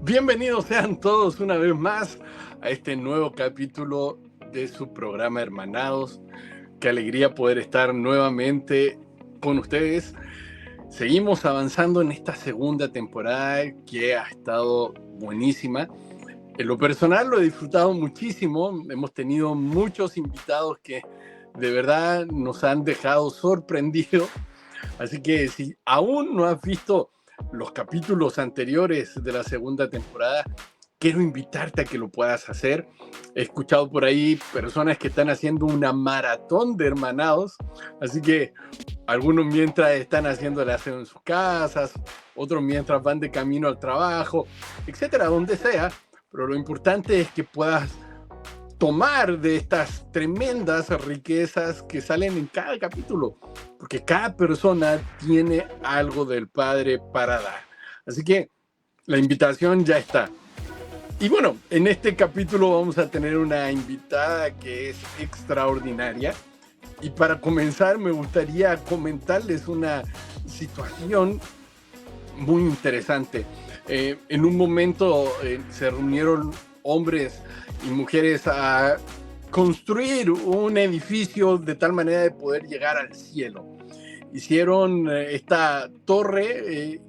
Bienvenidos sean todos una vez más a este nuevo capítulo de su programa Hermanados. Qué alegría poder estar nuevamente con ustedes. Seguimos avanzando en esta segunda temporada que ha estado buenísima. En lo personal lo he disfrutado muchísimo. Hemos tenido muchos invitados que de verdad nos han dejado sorprendidos. Así que si aún no has visto los capítulos anteriores de la segunda temporada, quiero invitarte a que lo puedas hacer. He escuchado por ahí personas que están haciendo una maratón de hermanados, así que algunos mientras están haciendo el aseo en sus casas, otros mientras van de camino al trabajo, etcétera, donde sea. Pero lo importante es que puedas tomar de estas tremendas riquezas que salen en cada capítulo, porque cada persona tiene algo del Padre para dar. Así que la invitación ya está. Y bueno, en este capítulo vamos a tener una invitada que es extraordinaria. Y para comenzar me gustaría comentarles una situación muy interesante. En un momento se reunieron hombres y mujeres a construir un edificio de tal manera de poder llegar al cielo. Hicieron esta torre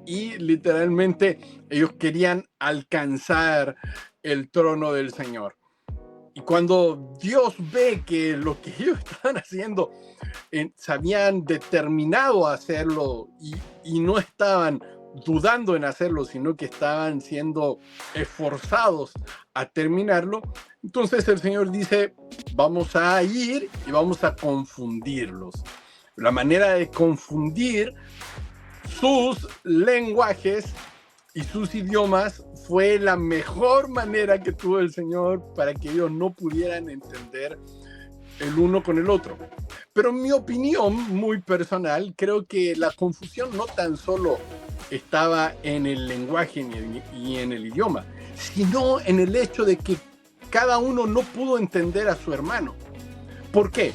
y literalmente ellos querían alcanzar el trono del Señor. Y cuando Dios ve que lo que ellos estaban haciendo, se habían determinado a hacerlo y no estaban dudando en hacerlo, sino que estaban siendo esforzados a terminarlo, entonces el Señor dice, vamos a ir y vamos a confundirlos. La manera de confundir sus lenguajes y sus idiomas fue la mejor manera que tuvo el Señor para que ellos no pudieran entender el uno con el otro. Pero en mi opinión muy personal, creo que la confusión no tan solo estaba en el lenguaje y en el idioma, sino en el hecho de que cada uno no pudo entender a su hermano. ¿Por qué?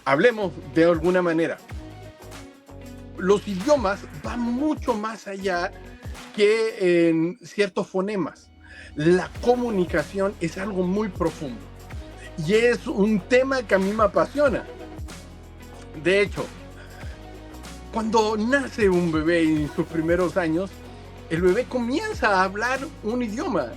Hablemos de alguna manera. Los idiomas van mucho más allá que en ciertos fonemas. La comunicación es algo muy profundo y es un tema que a mí me apasiona. De hecho, cuando nace un bebé en sus primeros años, el bebé comienza a hablar un idioma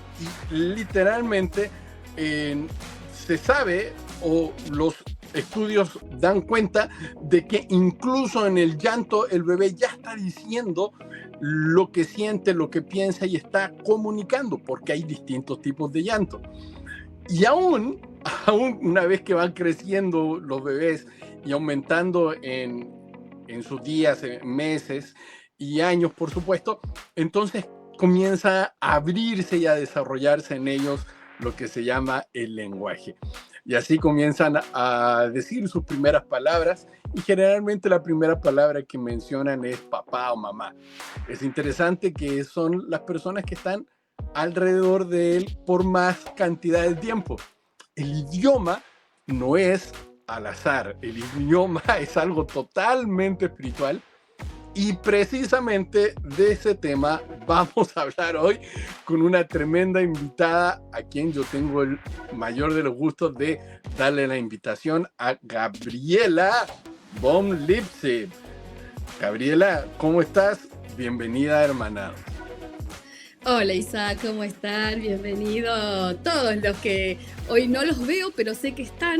y literalmente se sabe o los estudios dan cuenta de que incluso en el llanto el bebé ya está diciendo lo que siente, lo que piensa y está comunicando, porque hay distintos tipos de llanto. Y aún una vez que van creciendo los bebés y aumentando en sus días, meses y años, por supuesto, entonces comienza a abrirse y a desarrollarse en ellos lo que se llama el lenguaje. Y así comienzan a decir sus primeras palabras y generalmente la primera palabra que mencionan es papá o mamá. Es interesante que son las personas que están alrededor de él por más cantidad de tiempo. El idioma no es al azar, el idioma es algo totalmente espiritual y precisamente de ese tema vamos a hablar hoy con una tremenda invitada a quien yo tengo el mayor de los gustos de darle la invitación a Gabriela von Lipzig. Gabriela, ¿cómo estás? Bienvenida a Hermanados. Hola Isaac, ¿cómo están? Bienvenido todos los que hoy no los veo, pero sé que están.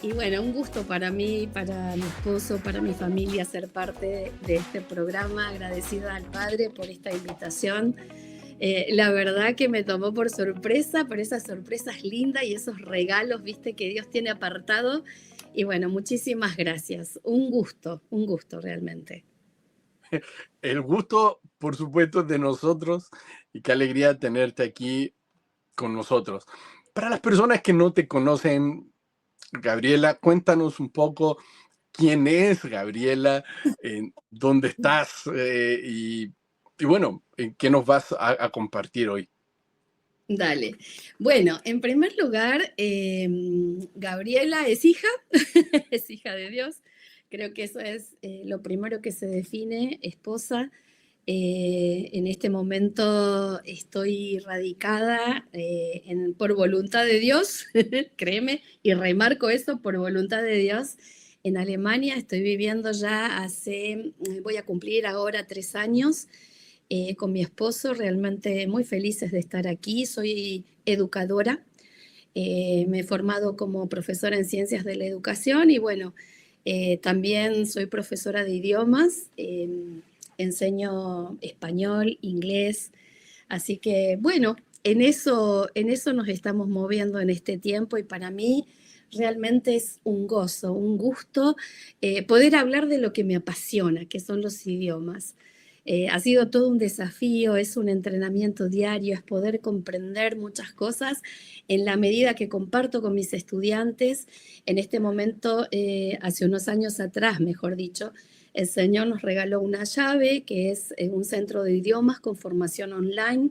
Y bueno, un gusto para mí, para mi esposo, para mi familia ser parte de este programa. Agradecida al Padre por esta invitación. La verdad que me tomó por sorpresa, por esas sorpresas lindas y esos regalos, viste, que Dios tiene apartado. Y bueno, muchísimas gracias. Un gusto realmente. El gusto, por supuesto, es de nosotros y qué alegría tenerte aquí con nosotros. Para las personas que no te conocen, Gabriela, cuéntanos un poco quién es Gabriela, dónde estás y bueno, qué nos vas a compartir hoy. Dale. Bueno, en primer lugar, Gabriela es hija, es hija de Dios. Creo que eso es lo primero que se define, esposa. En este momento estoy radicada por voluntad de Dios, créeme, y remarco eso, por voluntad de Dios, en Alemania. Estoy viviendo ya voy a cumplir ahora 3 años con mi esposo, realmente muy felices de estar aquí. Soy educadora, me he formado como profesora en ciencias de la educación y bueno, también soy profesora de idiomas, enseño español, inglés, así que bueno, en eso nos estamos moviendo en este tiempo y para mí realmente es un gozo, un gusto poder hablar de lo que me apasiona, que son los idiomas. Ha sido todo un desafío, es un entrenamiento diario, es poder comprender muchas cosas en la medida que comparto con mis estudiantes. En este momento, hace unos años atrás, mejor dicho, el Señor nos regaló una llave que es un centro de idiomas con formación online,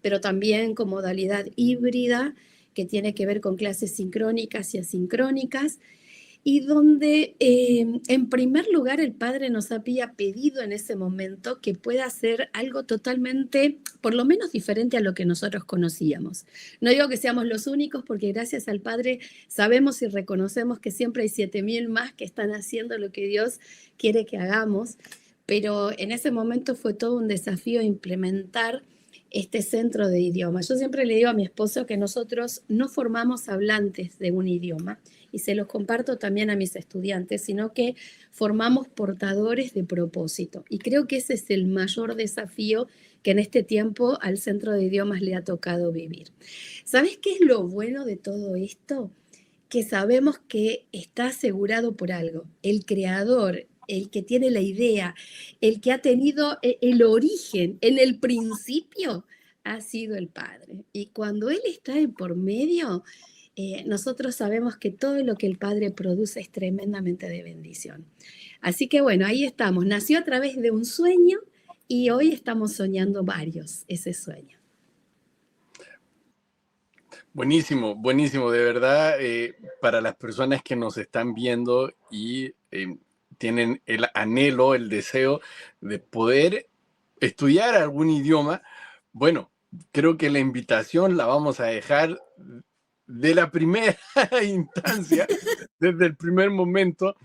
pero también con modalidad híbrida que tiene que ver con clases sincrónicas y asincrónicas y donde en primer lugar el Padre nos había pedido en ese momento que pueda hacer algo totalmente, por lo menos diferente a lo que nosotros conocíamos. No digo que seamos los únicos, porque gracias al Padre sabemos y reconocemos que siempre hay 7.000 más que están haciendo lo que Dios quiere que hagamos, pero en ese momento fue todo un desafío implementar este centro de idiomas. Yo siempre le digo a mi esposo que nosotros no formamos hablantes de un idioma, y se los comparto también a mis estudiantes, sino que formamos portadores de propósito. Y creo que ese es el mayor desafío que en este tiempo al Centro de Idiomas le ha tocado vivir. ¿Sabes qué es lo bueno de todo esto? Que sabemos que está asegurado por algo. El creador, el que tiene la idea, el que ha tenido el origen en el principio, ha sido el Padre. Y cuando Él está de por medio, nosotros sabemos que todo lo que el Padre produce es tremendamente de bendición. Así que bueno, ahí estamos. Nació a través de un sueño y hoy estamos soñando varios ese sueño. Buenísimo, buenísimo, de verdad, para las personas que nos están viendo y tienen el anhelo, el deseo de poder estudiar algún idioma, bueno, creo que la invitación la vamos a dejar de la primera instancia, desde el primer momento,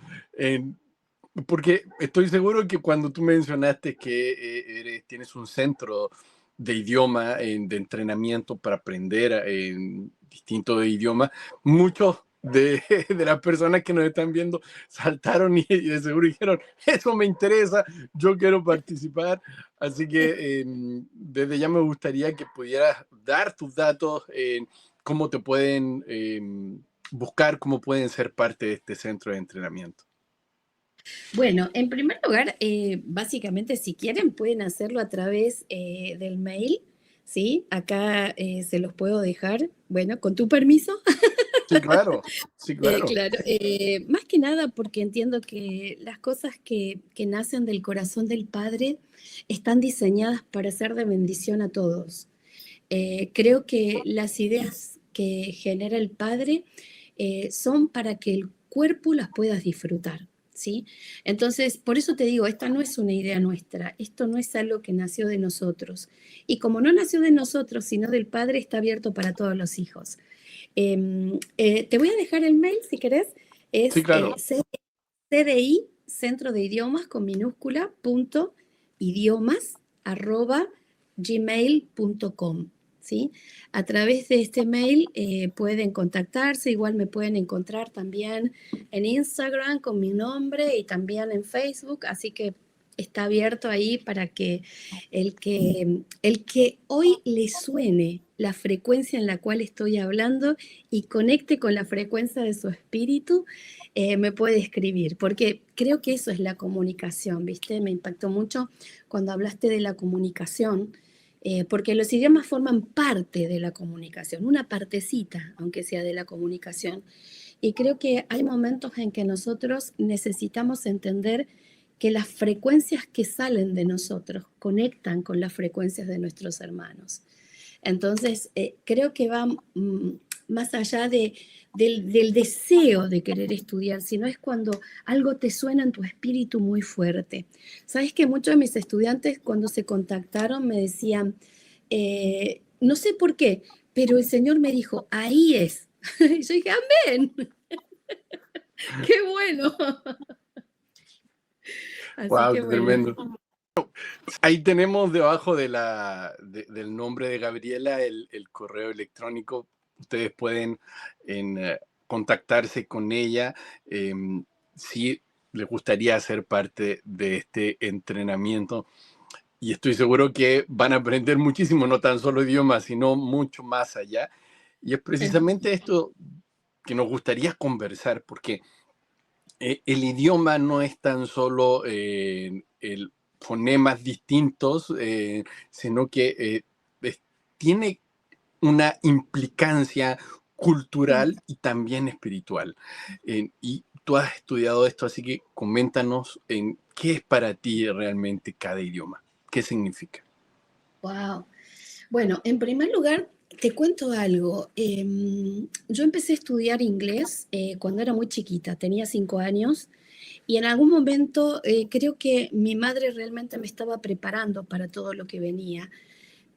porque estoy seguro que cuando tú mencionaste que tienes un centro de idioma, de entrenamiento para aprender en distintos idiomas, muchos de las personas que nos están viendo saltaron y de seguro dijeron, eso me interesa, yo quiero participar. Así que desde ya me gustaría que pudieras dar tus datos, cómo te pueden buscar, cómo pueden ser parte de este centro de entrenamiento. Bueno, en primer lugar, básicamente, si quieren, pueden hacerlo a través del mail, ¿sí? Acá se los puedo dejar, bueno, con tu permiso. Sí, claro, sí, claro. Claro, más que nada porque entiendo que las cosas que nacen del corazón del Padre están diseñadas para ser de bendición a todos. Creo que las ideas que genera el Padre son para que el cuerpo las puedas disfrutar, ¿sí? Entonces, por eso te digo, esta no es una idea nuestra, esto no es algo que nació de nosotros. Y como no nació de nosotros, sino del Padre, está abierto para todos los hijos. Te voy a dejar el mail si querés, Sí, es claro. CDI, Centro de Idiomas con minúscula, punto, idiomas, arroba, gmail.com. ¿Sí? A través de este mail pueden contactarse, igual me pueden encontrar también en Instagram con mi nombre y también en Facebook, así que está abierto ahí para que el que hoy le suene la frecuencia en la cual estoy hablando y conecte con la frecuencia de su espíritu, me puede escribir, porque creo que eso es la comunicación, ¿viste? Me impactó mucho cuando hablaste de la comunicación, porque los idiomas forman parte de la comunicación, una partecita, aunque sea de la comunicación. Y creo que hay momentos en que nosotros necesitamos entender que las frecuencias que salen de nosotros conectan con las frecuencias de nuestros hermanos. Entonces, creo que va más allá del deseo de querer estudiar, sino es cuando algo te suena en tu espíritu muy fuerte. Sabes que muchos de mis estudiantes cuando se contactaron me decían, no sé por qué, pero el Señor me dijo, ahí es. Y yo dije, amén. Qué bueno. Así Wow, que qué bueno. tremendo. Ahí tenemos debajo del nombre de Gabriela el correo electrónico. Ustedes pueden contactarse con ella si les gustaría ser parte de este entrenamiento. Y estoy seguro que van a aprender muchísimo, no tan solo idiomas, sino mucho más allá. Y es Sí. precisamente esto que nos gustaría conversar, porque el idioma no es tan solo el fonemas distintos, sino que tiene una implicancia cultural y también espiritual. Y tú has estudiado esto, así que coméntanos en qué es para ti realmente cada idioma, qué significa. Wow. Bueno, en primer lugar, te cuento algo. Yo empecé a estudiar inglés cuando era muy chiquita, tenía 5 años, y en algún momento creo que mi madre realmente me estaba preparando para todo lo que venía.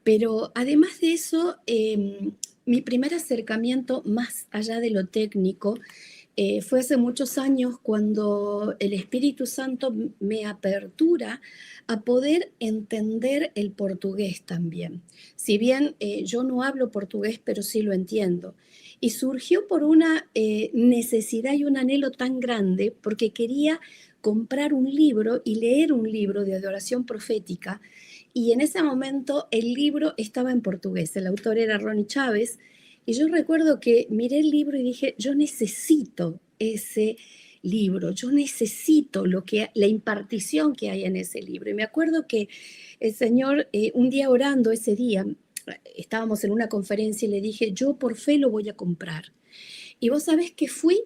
Pero además de eso, mi primer acercamiento más allá de lo técnico fue hace muchos años cuando el Espíritu Santo me apertura a poder entender el portugués también. Si bien yo no hablo portugués, pero sí lo entiendo. Y surgió por una necesidad y un anhelo tan grande porque quería comprar un libro y leer un libro de adoración profética. Y en ese momento el libro estaba en portugués. El autor era Ronnie Chávez. Y yo recuerdo que miré el libro y dije, yo necesito ese libro, yo necesito la impartición que hay en ese libro. Y me acuerdo que el Señor, un día orando ese día, estábamos en una conferencia y le dije, yo por fe lo voy a comprar. Y vos sabés que fui,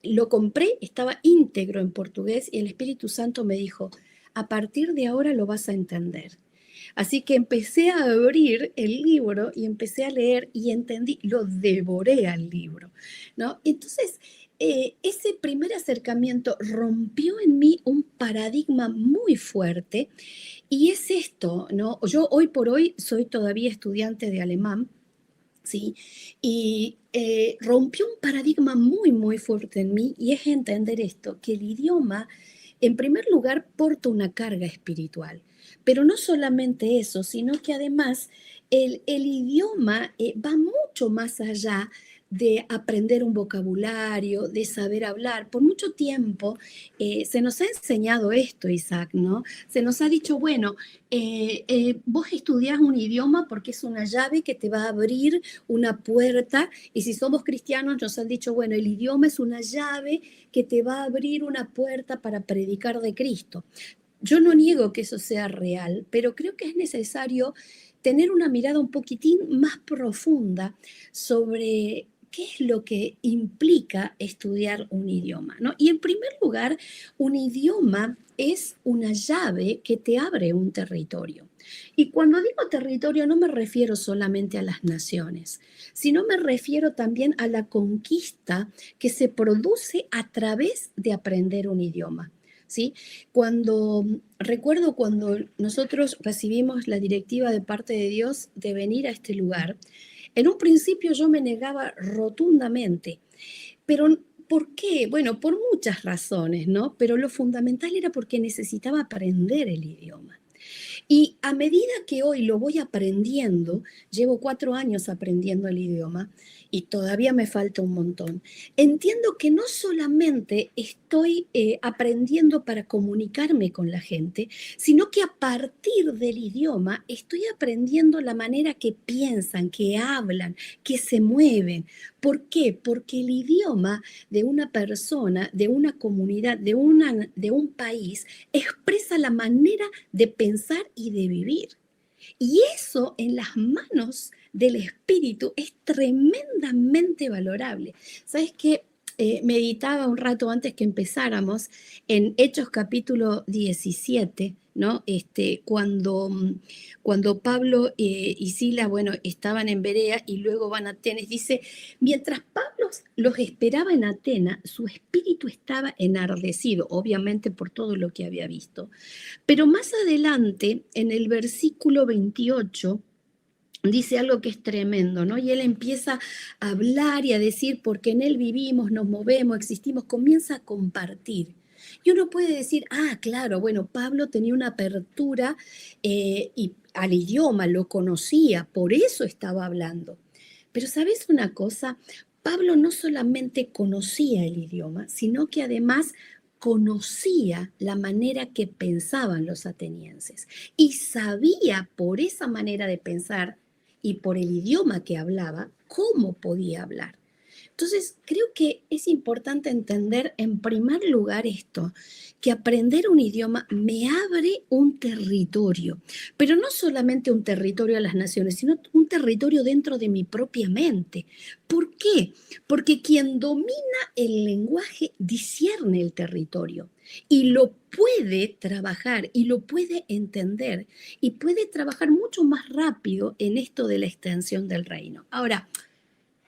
lo compré, estaba íntegro en portugués y el Espíritu Santo me dijo, a partir de ahora lo vas a entender. Así que empecé a abrir el libro y empecé a leer y entendí, lo devoré al libro, ¿no? Entonces, ese primer acercamiento rompió en mí un paradigma muy fuerte y es esto, ¿no? Yo hoy por hoy soy todavía estudiante de alemán, ¿sí? Y rompió un paradigma muy, muy fuerte en mí y es entender esto, que el idioma, en primer lugar, porta una carga espiritual. Pero no solamente eso, sino que además el idioma va mucho más allá de aprender un vocabulario, de saber hablar. Por mucho tiempo se nos ha enseñado esto, Isaac, ¿no? Se nos ha dicho, bueno, vos estudiás un idioma porque es una llave que te va a abrir una puerta, y si somos cristianos nos han dicho, bueno, el idioma es una llave que te va a abrir una puerta para predicar de Cristo. Yo no niego que eso sea real, pero creo que es necesario tener una mirada un poquitín más profunda sobre qué es lo que implica estudiar un idioma, ¿no? Y en primer lugar, un idioma es una llave que te abre un territorio. Y cuando digo territorio no me refiero solamente a las naciones, sino me refiero también a la conquista que se produce a través de aprender un idioma. ¿Sí? Recuerdo cuando nosotros recibimos la directiva de parte de Dios de venir a este lugar, en un principio yo me negaba rotundamente, pero ¿por qué? Bueno, por muchas razones, ¿no? Pero lo fundamental era porque necesitaba aprender el idioma. Y a medida que hoy lo voy aprendiendo, llevo 4 años aprendiendo el idioma y todavía me falta un montón. Entiendo que no solamente estoy aprendiendo para comunicarme con la gente, sino que a partir del idioma estoy aprendiendo la manera que piensan, que hablan, que se mueven. ¿Por qué? Porque el idioma de una persona, de una comunidad, de un país, expresa la manera de pensar y de vivir. Y eso en las manos del espíritu es tremendamente valorable. ¿Sabes qué? meditaba un rato antes que empezáramos en Hechos capítulo 17, ¿no? Cuando Pablo y Sila, bueno, estaban en Berea y luego van a Atenas, dice, mientras Pablo los esperaba en Atenas, su espíritu estaba enardecido, obviamente por todo lo que había visto. Pero más adelante, en el versículo 28, dice algo que es tremendo, ¿no? Y él empieza a hablar y a decir, porque en él vivimos, nos movemos, existimos, comienza a compartir. Y uno puede decir, ah, claro, bueno, Pablo tenía una apertura al idioma, lo conocía, por eso estaba hablando. Pero ¿sabes una cosa? Pablo no solamente conocía el idioma, sino que además conocía la manera que pensaban los atenienses y sabía por esa manera de pensar y por el idioma que hablaba, cómo podía hablar. Entonces, creo que es importante entender en primer lugar esto, que aprender un idioma me abre un territorio, pero no solamente un territorio a las naciones, sino un territorio dentro de mi propia mente. ¿Por qué? Porque quien domina el lenguaje discierne el territorio y lo puede trabajar y lo puede entender y puede trabajar mucho más rápido en esto de la extensión del reino. Ahora,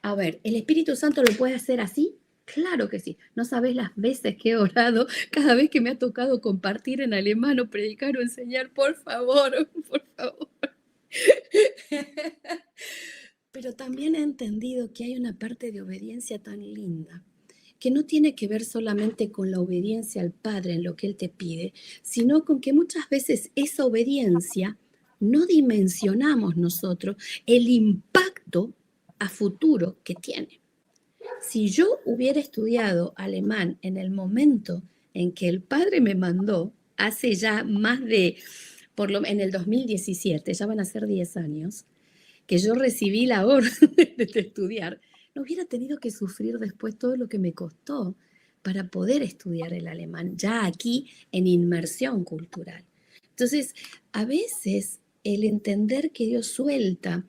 a ver, ¿el Espíritu Santo lo puede hacer así? Claro que sí. No sabes las veces que he orado, cada vez que me ha tocado compartir en alemán o predicar o enseñar, por favor, por favor. Pero también he entendido que hay una parte de obediencia tan linda, que no tiene que ver solamente con la obediencia al Padre en lo que Él te pide, sino con que muchas veces esa obediencia no dimensionamos nosotros el impacto a futuro que tiene. Si yo hubiera estudiado alemán en el momento en que el Padre me mandó, hace ya más de, en el 2017, ya van a ser 10 años, que yo recibí la orden de estudiar, no hubiera tenido que sufrir después todo lo que me costó para poder estudiar el alemán, ya aquí en inmersión cultural. Entonces, a veces el entender que Dios suelta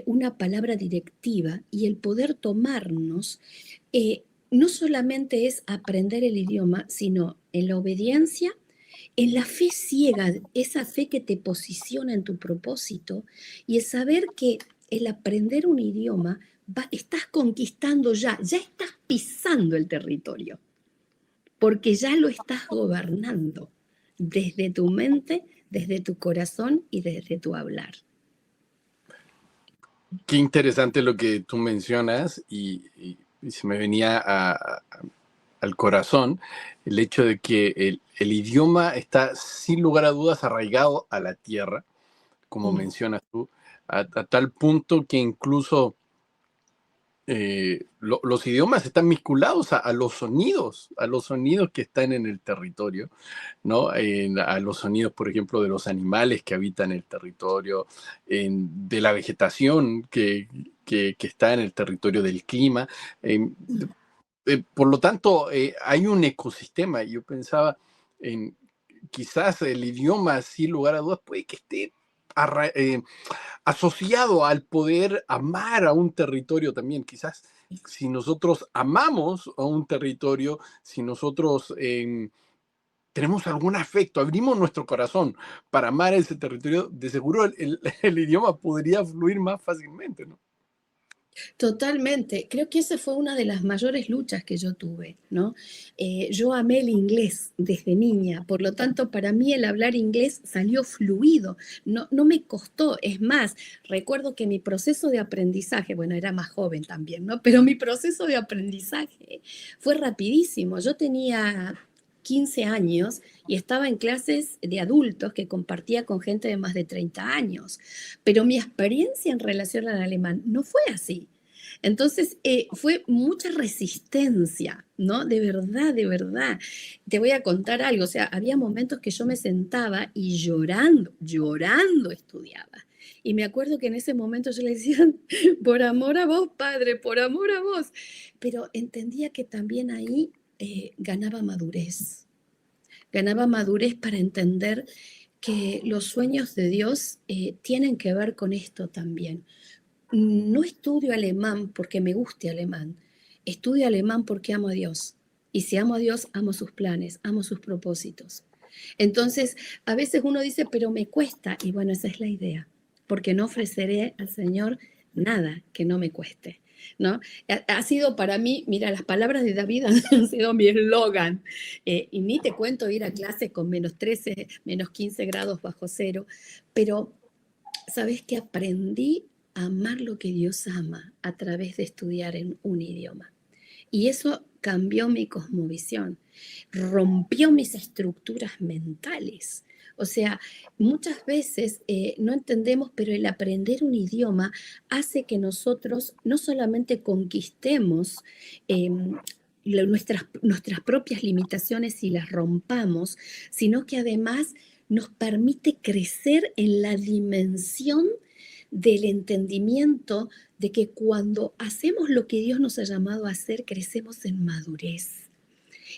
una palabra directiva y el poder tomarnos, no solamente es aprender el idioma, sino en la obediencia, en la fe ciega, esa fe que te posiciona en tu propósito y el saber que el aprender un idioma, estás conquistando ya estás pisando el territorio, porque ya lo estás gobernando desde tu mente, desde tu corazón y desde tu hablar. Qué interesante lo que tú mencionas y se me venía al corazón el hecho de que el idioma está sin lugar a dudas arraigado a la tierra, como mencionas tú, a tal punto que incluso los idiomas están vinculados a los sonidos que están en el territorio, ¿no? A los sonidos, por ejemplo, de los animales que habitan el territorio, de la vegetación que está en el territorio, del clima. Por lo tanto, hay un ecosistema. Yo pensaba en quizás el idioma, sin lugar a dudas, puede que esté asociado al poder amar a un territorio también. Quizás si nosotros amamos a un territorio, si nosotros tenemos algún afecto, abrimos nuestro corazón para amar ese territorio, de seguro el idioma podría fluir más fácilmente, ¿no? Totalmente. Creo que esa fue una de las mayores luchas que yo tuve, ¿no? Yo amé el inglés desde niña, por lo tanto, para mí el hablar inglés salió fluido, no me costó. Es más, recuerdo que mi proceso de aprendizaje, bueno, era más joven también, ¿no? Pero mi proceso de aprendizaje fue rapidísimo. Yo tenía 15 años y estaba en clases de adultos que compartía con gente de más de 30 años, pero mi experiencia en relación al alemán no fue así. Entonces, fue mucha resistencia, ¿no? De verdad, de verdad. Te voy a contar algo, o sea, había momentos que yo me sentaba y llorando, llorando estudiaba. Y me acuerdo que en ese momento yo le decía, por amor a vos, Padre, por amor a vos. Pero entendía que también ahí ganaba madurez para entender que los sueños de Dios tienen que ver con esto también. No estudio alemán porque me guste alemán, Estudio alemán porque amo a Dios. Y si amo a Dios, amo sus planes, amo sus propósitos. Entonces, a veces uno dice, pero me cuesta. Y bueno, esa es la idea. Porque no ofreceré al Señor nada que no me cueste, ¿no? Ha sido para mí, mira, las palabras de David han sido mi eslogan. Y ni te cuento ir a clase con menos 13, menos 15 grados bajo cero. Pero, ¿sabes qué? Aprendí a amar lo que Dios ama a través de estudiar en un idioma. Y eso cambió mi cosmovisión, rompió mis estructuras mentales. O sea, muchas veces no entendemos, pero el aprender un idioma hace que nosotros no solamente conquistemos eh, nuestras propias limitaciones y las rompamos, sino que además nos permite crecer en la dimensión del entendimiento de que cuando hacemos lo que Dios nos ha llamado a hacer, crecemos en madurez.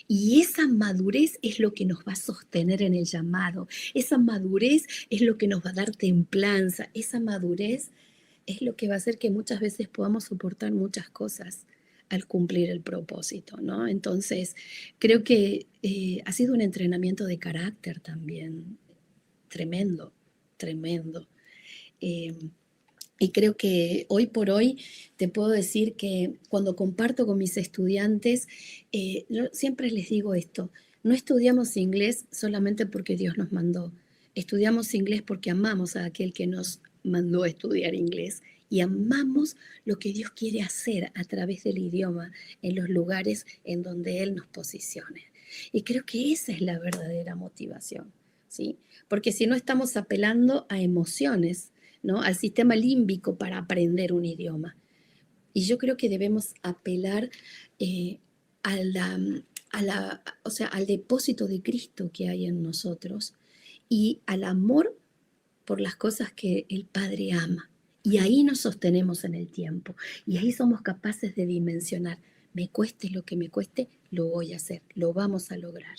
Y esa madurez es lo que nos va a sostener en el llamado. Esa madurez es lo que nos va a dar templanza. Esa madurez es lo que va a hacer que muchas veces podamos soportar muchas cosas al cumplir el propósito, ¿no? Entonces, creo que ha sido un entrenamiento de carácter también tremendo, tremendo. Eh, y creo que hoy por hoy te puedo decir que cuando comparto con mis estudiantes, yo siempre les digo esto, no estudiamos inglés solamente porque Dios nos mandó, estudiamos inglés porque amamos a aquel que nos mandó a estudiar inglés y amamos lo que Dios quiere hacer a través del idioma en los lugares en donde Él nos posicione. Y creo que esa es la verdadera motivación, ¿sí? Porque si no estamos apelando a emociones, ¿no? Al sistema límbico para aprender un idioma. Y yo creo que debemos apelar a la, o sea, al depósito de Cristo que hay en nosotros y al amor por las cosas que el Padre ama. Y ahí nos sostenemos en el tiempo. Y ahí somos capaces de dimensionar. Me cueste lo que me cueste, lo voy a hacer, lo vamos a lograr.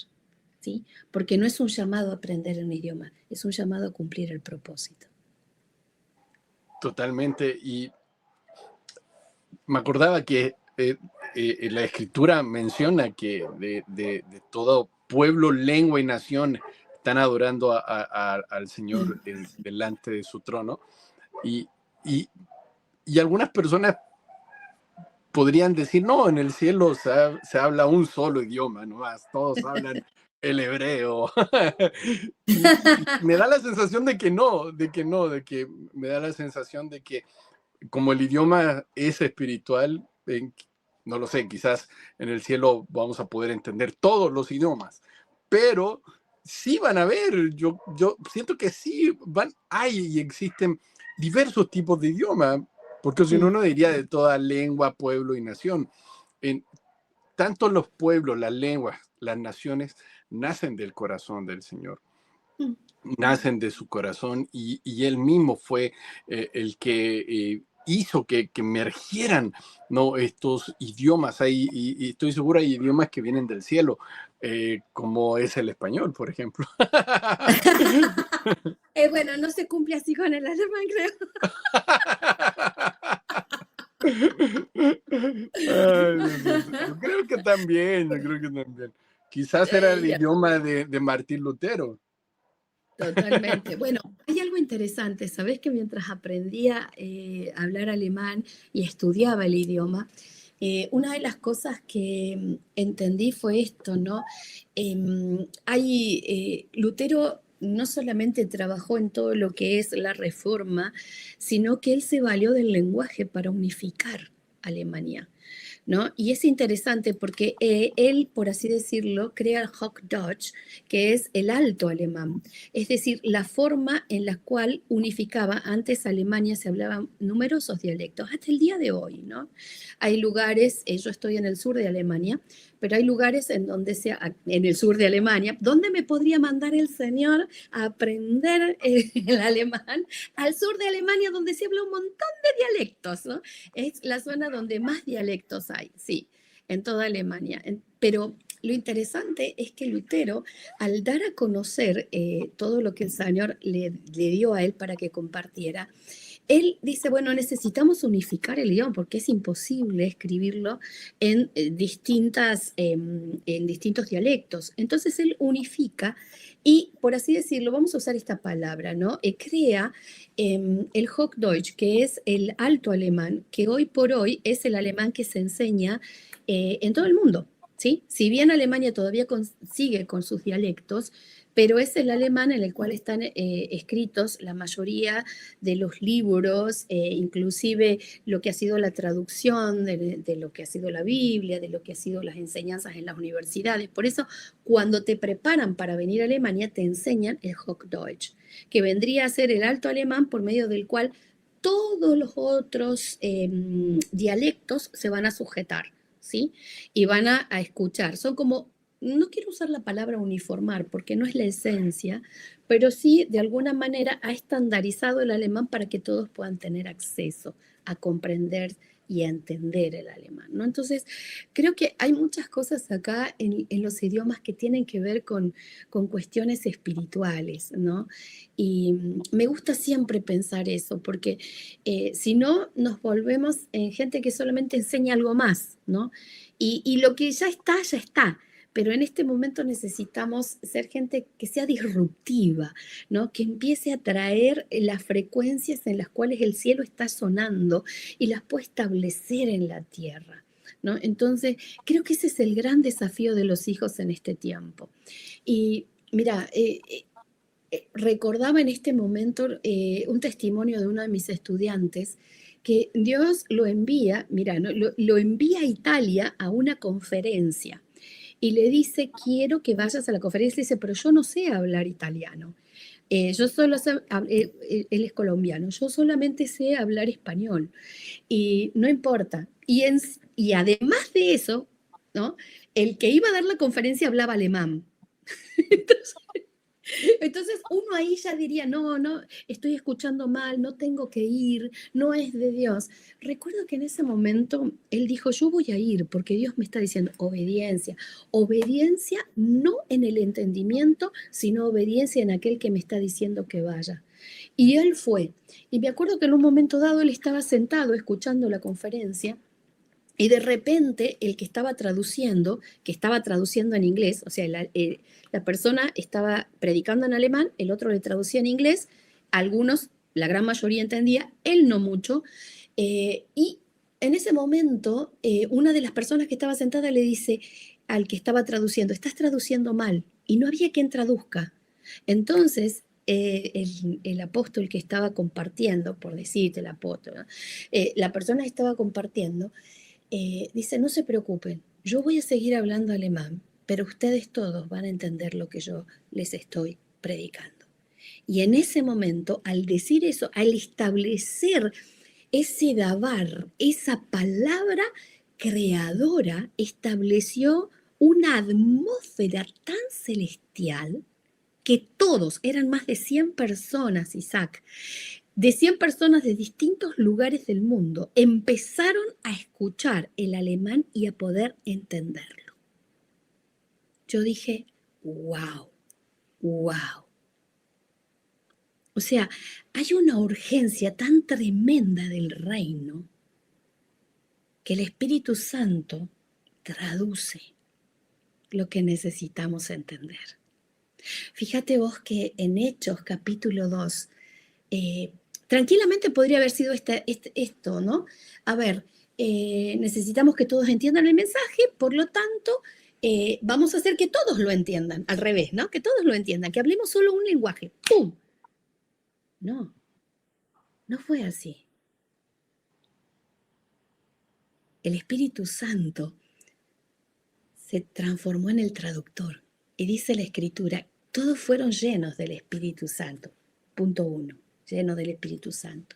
¿Sí? Porque no es un llamado a aprender un idioma, es un llamado a cumplir el propósito. Totalmente. Y me acordaba que la escritura menciona que de todo pueblo, lengua y nación están adorando al Señor delante de su trono. Y, y, y algunas personas podrían decir, no, en el cielo se habla un solo idioma, ¿no? Todos hablan el hebreo. y me da la sensación de que no, de que me da la sensación de que como el idioma es espiritual, no lo sé, quizás en el cielo vamos a poder entender todos los idiomas, pero sí van a haber, yo siento que sí hay y existen diversos tipos de idioma, porque si no, uno diría de toda lengua, pueblo y nación. Tanto los pueblos, las lenguas, las naciones nacen del corazón del Señor. Nacen de su corazón y él mismo fue el que hizo que emergieran, ¿no? Estos idiomas. Y estoy seguro hay idiomas que vienen del cielo, como es el español, por ejemplo. Bueno, no se cumple así con el alemán, creo. Ay, yo creo que también, Quizás era el idioma de Martín Lutero. Totalmente. Bueno, hay algo interesante, ¿sabes? Que mientras aprendía a hablar alemán y estudiaba el idioma, una de las cosas que entendí fue esto, ¿no? Lutero no solamente trabajó en todo lo que es la reforma, sino que él se valió del lenguaje para unificar Alemania, ¿no? Y es interesante porque él, por así decirlo, crea el Hochdeutsch, que es el alto alemán, es decir, la forma en la cual unificaba. Antes Alemania se hablaban numerosos dialectos, hasta el día de hoy, ¿no? Hay lugares, yo estoy en el sur de Alemania, pero hay lugares en en el sur de Alemania, donde me podría mandar el Señor a aprender el alemán, al sur de Alemania, donde se habla un montón de dialectos, ¿no? Es la zona donde más dialectos hay, sí, en toda Alemania. Pero lo interesante es que Lutero, al dar a conocer todo lo que el Señor le dio a él para que compartiera, él dice, bueno, necesitamos unificar el idioma porque es imposible escribirlo en distintos dialectos. Entonces él unifica y, por así decirlo, vamos a usar esta palabra, ¿no? Crea el Hochdeutsch, que es el alto alemán, que hoy por hoy es el alemán que se enseña en todo el mundo. ¿Sí? Si bien Alemania todavía sigue con sus dialectos, pero es el alemán en el cual están escritos la mayoría de los libros, inclusive lo que ha sido la traducción de lo que ha sido la Biblia, de lo que ha sido las enseñanzas en las universidades. Por eso, cuando te preparan para venir a Alemania, te enseñan el Hochdeutsch, que vendría a ser el alto alemán por medio del cual todos los otros dialectos se van a sujetar, ¿sí? Y van a escuchar. Son como, no quiero usar la palabra uniformar porque no es la esencia, pero sí de alguna manera ha estandarizado el alemán para que todos puedan tener acceso a comprender y a entender el alemán, ¿no? Entonces, creo que hay muchas cosas acá en los idiomas que tienen que ver con cuestiones espirituales, ¿no? Y me gusta siempre pensar eso, porque si no, nos volvemos en gente que solamente enseña algo más, ¿no? Y lo que ya está, ya está. Pero en este momento necesitamos ser gente que sea disruptiva, ¿no? Que empiece a traer las frecuencias en las cuales el cielo está sonando y las pueda establecer en la tierra, ¿no? Entonces, creo que ese es el gran desafío de los hijos en este tiempo. Y mira, recordaba en este momento un testimonio de uno de mis estudiantes que Dios lo envía, mira, ¿no? lo envía a Italia a una conferencia y le dice, quiero que vayas a la conferencia. Y dice, pero yo no sé hablar italiano. Yo solo sé, él es colombiano, yo solamente sé hablar español. Y no importa. Y además de eso, ¿no? El que iba a dar la conferencia hablaba alemán. Entonces uno ahí ya diría, no, no, estoy escuchando mal, no tengo que ir, no es de Dios. Recuerdo que en ese momento él dijo, yo voy a ir porque Dios me está diciendo obediencia. Obediencia no en el entendimiento, sino obediencia en aquel que me está diciendo que vaya. Y él fue. Y me acuerdo que en un momento dado él estaba sentado escuchando la conferencia. Y de repente el que estaba traduciendo en inglés, o sea, la persona estaba predicando en alemán, el otro le traducía en inglés, algunos, la gran mayoría entendía, él no mucho, y en ese momento una de las personas que estaba sentada le dice al que estaba traduciendo, estás traduciendo mal, y no había quien traduzca. Entonces, el apóstol que estaba compartiendo, por decirte el apóstol, ¿no? La persona que estaba compartiendo, dice, no se preocupen, yo voy a seguir hablando alemán, pero ustedes todos van a entender lo que yo les estoy predicando. Y en ese momento, al decir eso, al establecer ese dabar, esa palabra creadora, estableció una atmósfera tan celestial que todos, eran más de 100 personas, Isaac, de 100 personas de distintos lugares del mundo empezaron a escuchar el alemán y a poder entenderlo. Yo dije, wow, wow. O sea, hay una urgencia tan tremenda del reino que el Espíritu Santo traduce lo que necesitamos entender. Fíjate vos que en Hechos capítulo 2, tranquilamente podría haber sido esto, ¿no? A ver, necesitamos que todos entiendan el mensaje, por lo tanto, vamos a hacer que todos lo entiendan, al revés, ¿no? Que todos lo entiendan, que hablemos solo un lenguaje. ¡Pum! No, no fue así. El Espíritu Santo se transformó en el traductor. Y dice la Escritura, todos fueron llenos del Espíritu Santo. Punto 1, llenos del Espíritu Santo.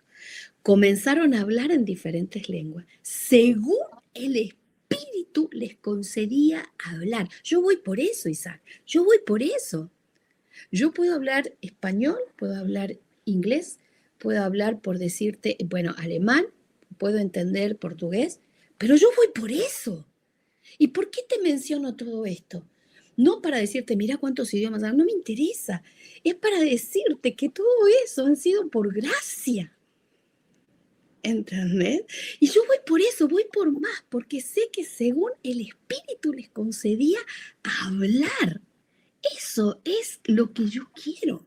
Comenzaron a hablar en diferentes lenguas, según el Espíritu les concedía hablar. Yo voy por eso, Isaac, yo voy por eso. Yo puedo hablar español, puedo hablar inglés, puedo hablar, por decirte, bueno, alemán, puedo entender portugués, pero yo voy por eso. ¿Y por qué te menciono todo esto? No para decirte, mira cuántos idiomas hablo, no me interesa. Es para decirte que todo eso han sido por gracia. ¿entendés? Y yo voy por eso, voy por más, porque sé que según el Espíritu les concedía hablar. Eso es lo que yo quiero.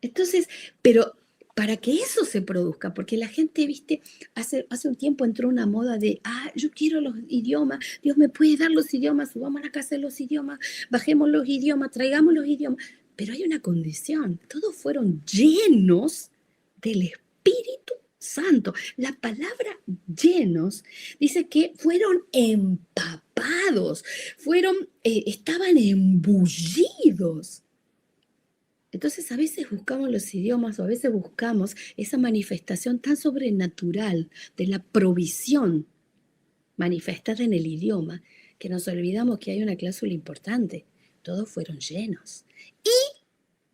Entonces, pero para que eso se produzca, porque la gente, viste, hace un tiempo entró una moda de, yo quiero los idiomas, Dios me puede dar los idiomas, subamos a la casa de los idiomas, bajemos los idiomas, traigamos los idiomas. Pero hay una condición, todos fueron llenos del Espíritu Santo. La palabra llenos dice que fueron empapados, estaban embullidos. Entonces a veces buscamos los idiomas o a veces buscamos esa manifestación tan sobrenatural de la provisión manifestada en el idioma que nos olvidamos que hay una cláusula importante. Todos fueron llenos. Y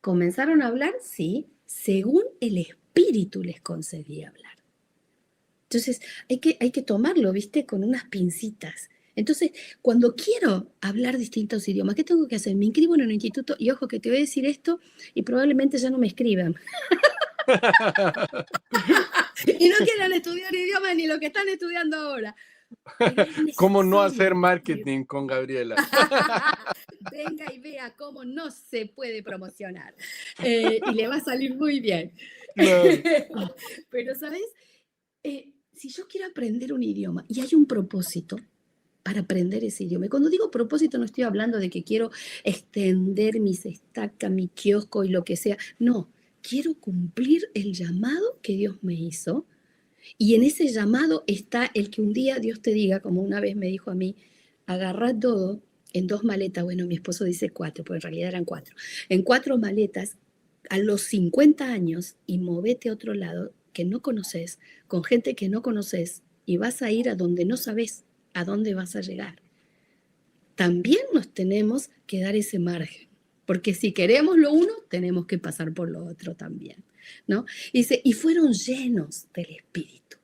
comenzaron a hablar, sí, según el Espíritu les concedía hablar. Entonces hay que tomarlo, ¿viste? Con unas pincitas. Entonces, cuando quiero hablar distintos idiomas, ¿qué tengo que hacer? Me inscribo en un instituto y ojo que te voy a decir esto y probablemente ya no me escriban. Y no quieran estudiar idiomas ni lo que están estudiando ahora. ¿Cómo no hacer marketing con Gabriela? Venga y vea cómo no se puede promocionar. Y le va a salir muy bien. No. Pero, ¿sabes? Si yo quiero aprender un idioma y hay un propósito para aprender ese idioma. Y cuando digo propósito no estoy hablando de que quiero extender mis estacas, mi kiosco y lo que sea. No, quiero cumplir el llamado que Dios me hizo. Y en ese llamado está el que un día Dios te diga, como una vez me dijo a mí, agarrá todo en 2 maletas. Bueno, mi esposo dice 4, pero en realidad eran 4. En 4 maletas a los 50 años y movete a otro lado que no conoces, con gente que no conoces y vas a ir a donde no sabes a dónde vas a llegar. También nos tenemos que dar ese margen, porque si queremos lo uno, tenemos que pasar por lo otro también, ¿no? Y fueron llenos del Espíritu.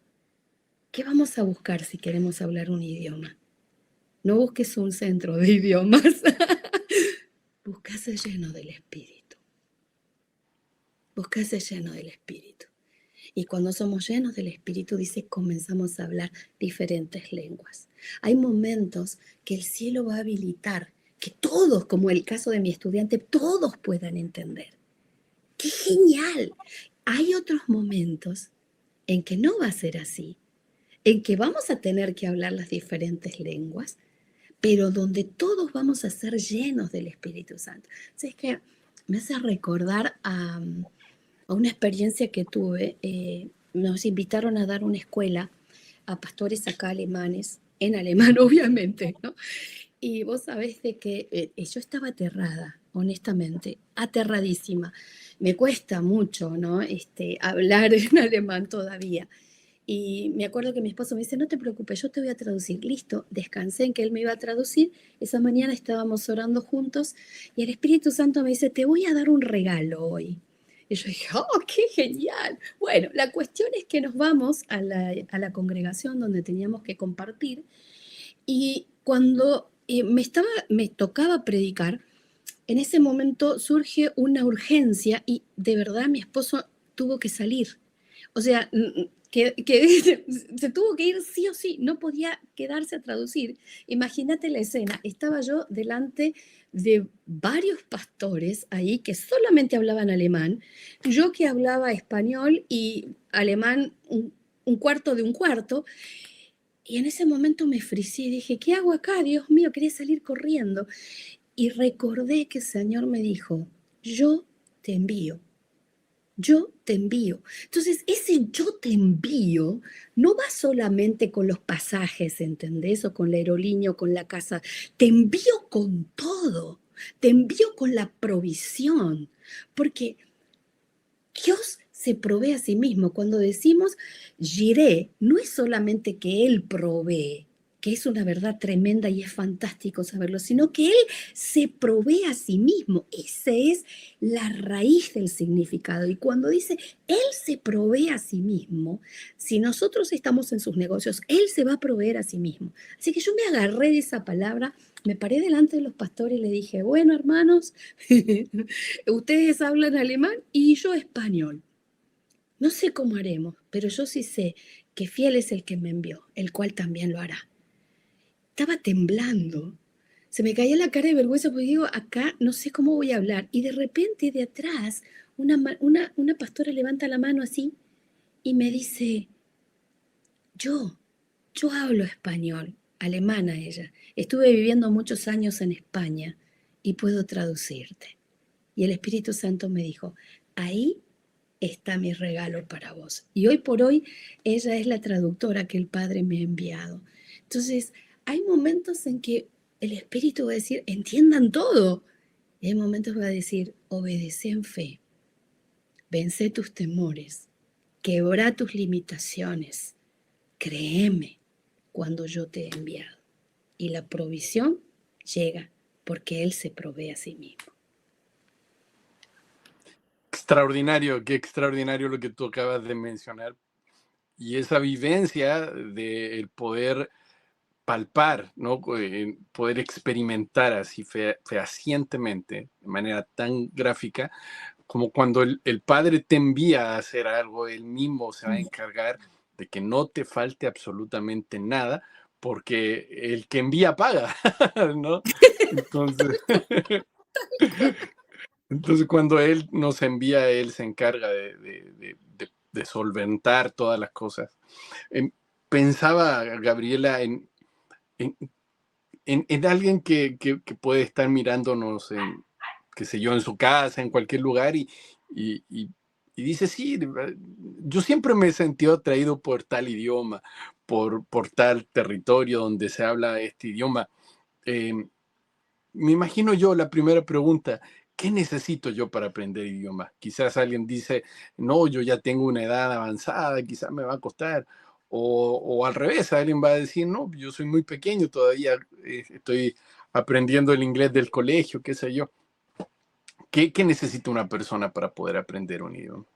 ¿Qué vamos a buscar si queremos hablar un idioma? No busques un centro de idiomas. Buscase lleno del Espíritu. Buscase lleno del Espíritu. Y cuando somos llenos del Espíritu, dice, comenzamos a hablar diferentes lenguas. Hay momentos que el cielo va a habilitar, que todos, como el caso de mi estudiante, todos puedan entender. ¡Qué genial! Hay otros momentos en que no va a ser así, en que vamos a tener que hablar las diferentes lenguas, pero donde todos vamos a ser llenos del Espíritu Santo. Así es que me hace recordar a una experiencia que tuve. Nos invitaron a dar una escuela a pastores acá alemanes, en alemán obviamente, ¿no? Y vos sabés de que yo estaba aterrada, honestamente, aterradísima. Me cuesta mucho, ¿no? Hablar en alemán todavía. Y me acuerdo que mi esposo me dice, no te preocupes, yo te voy a traducir. Listo, descansé en que él me iba a traducir. Esa mañana estábamos orando juntos y el Espíritu Santo me dice, te voy a dar un regalo hoy. Y yo dije, ¡oh, qué genial! Bueno, la cuestión es que nos vamos a la congregación donde teníamos que compartir y cuando me tocaba predicar, en ese momento surge una urgencia y de verdad mi esposo tuvo que salir. O sea, que se tuvo que ir sí o sí, no podía quedarse a traducir. Imagínate la escena, estaba yo delante de varios pastores ahí que solamente hablaban alemán, yo que hablaba español y alemán un cuarto de un cuarto, y en ese momento me fricé y dije, ¿qué hago acá? Dios mío, quería salir corriendo. Y recordé que el Señor me dijo, yo te envío. Yo te envío. Entonces, ese yo te envío no va solamente con los pasajes, ¿entendés? O con la aerolínea o con la casa. Te envío con todo. Te envío con la provisión. Porque Dios se provee a sí mismo. Cuando decimos Jiré, no es solamente que Él provee, que es una verdad tremenda y es fantástico saberlo, sino que Él se provee a sí mismo. Esa es la raíz del significado. Y cuando dice Él se provee a sí mismo, si nosotros estamos en sus negocios, Él se va a proveer a sí mismo. Así que yo me agarré de esa palabra, me paré delante de los pastores y le dije, bueno, hermanos, ustedes hablan alemán y yo español. No sé cómo haremos, pero yo sí sé que fiel es el que me envió, el cual también lo hará. Estaba temblando. Se me caía la cara de vergüenza porque digo, acá no sé cómo voy a hablar. Y de repente de atrás una pastora levanta la mano así y me dice, yo, yo hablo español, alemana ella. Estuve viviendo muchos años en España y puedo traducirte. Y el Espíritu Santo me dijo, ahí está mi regalo para vos. Y hoy por hoy ella es la traductora que el Padre me ha enviado. Entonces, hay momentos en que el Espíritu va a decir, entiendan todo. Y hay momentos que va a decir, obedece en fe, vence tus temores, quebra tus limitaciones, créeme cuando yo te he enviado. Y la provisión llega porque Él se provee a sí mismo. Extraordinario, qué extraordinario lo que tú acabas de mencionar. Y esa vivencia del poder palpar, ¿no? Poder experimentar así fehacientemente, de manera tan gráfica, como cuando el Padre te envía a hacer algo, Él mismo se va a encargar de que no te falte absolutamente nada, porque el que envía paga, ¿no? Entonces, entonces cuando Él nos envía, Él se encarga de solventar todas las cosas. Em, Pensaba, Gabriela, en, en alguien que puede estar mirándonos qué sé yo, en su casa, en cualquier lugar, y, y- y dice, sí, yo siempre me he sentido atraído por tal idioma, por tal territorio donde se habla este idioma. Eh, Me imagino yo la primera pregunta, ¿qué necesito yo para aprender idioma? Quizás alguien dice, no, yo ya tengo una edad avanzada, quizás me va a costar. O al revés, alguien va a decir, no, yo soy muy pequeño todavía, estoy aprendiendo el inglés del colegio, qué sé yo. ¿Qué necesita una persona para poder aprender un idioma?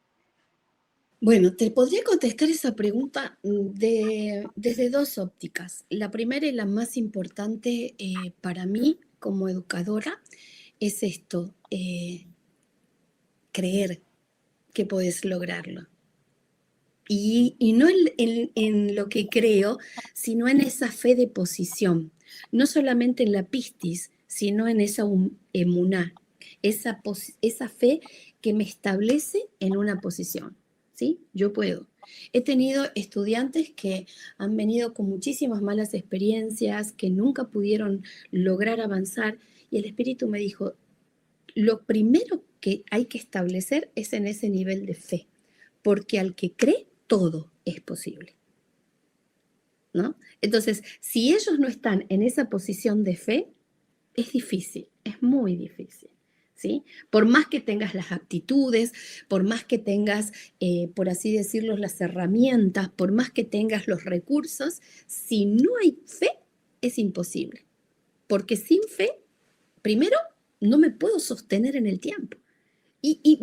Bueno, te podría contestar esa pregunta desde dos ópticas. La primera y la más importante para mí como educadora es esto, creer que puedes lograrlo. Y no en lo que creo, sino en esa fe de posición. No solamente en la pistis, sino en esa emuná, esa fe que me establece en una posición. ¿Sí? Yo puedo. He tenido estudiantes que han venido con muchísimas malas experiencias, que nunca pudieron lograr avanzar, y el Espíritu me dijo, lo primero que hay que establecer es en ese nivel de fe, porque al que cree, todo es posible, ¿no? Entonces, si ellos no están en esa posición de fe, es difícil, es muy difícil. ¿Sí? Por más que tengas las aptitudes, por más que tengas, por así decirlo, las herramientas, por más que tengas los recursos, si no hay fe, es imposible. Porque sin fe, primero, no me puedo sostener en el tiempo. Y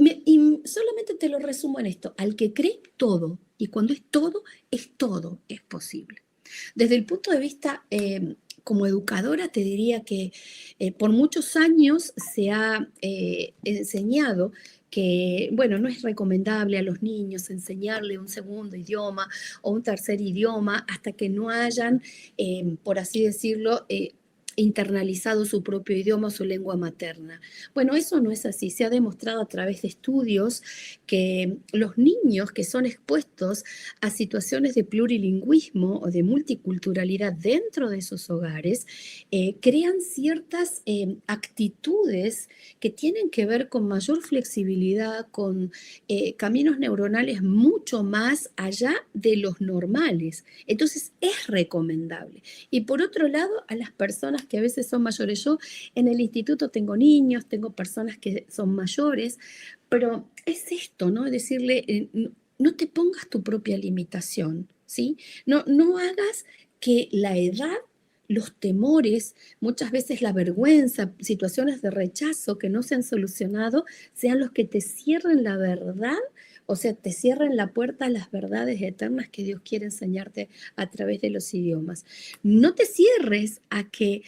solamente te lo resumo en esto, al que cree todo, y cuando es todo, es posible. Desde el punto de vista como educadora, te diría que por muchos años se ha enseñado que, bueno, no es recomendable a los niños enseñarle un segundo idioma o un tercer idioma hasta que no hayan, por así decirlo, internalizado su propio idioma o su lengua materna. Bueno, eso no es así. Se ha demostrado a través de estudios que los niños que son expuestos a situaciones de plurilingüismo o de multiculturalidad dentro de sus hogares crean ciertas actitudes que tienen que ver con mayor flexibilidad, con caminos neuronales mucho más allá de los normales. Entonces es recomendable. Y por otro lado, a las personas que a veces son mayores, yo en el instituto tengo niños, tengo personas que son mayores, pero es esto, ¿no? Decirle, no te pongas tu propia limitación, ¿sí? No hagas que la edad, los temores, muchas veces la vergüenza, situaciones de rechazo que no se han solucionado, sean los que te cierren la verdad, o sea, te cierren la puerta a las verdades eternas que Dios quiere enseñarte a través de los idiomas. No te cierres a que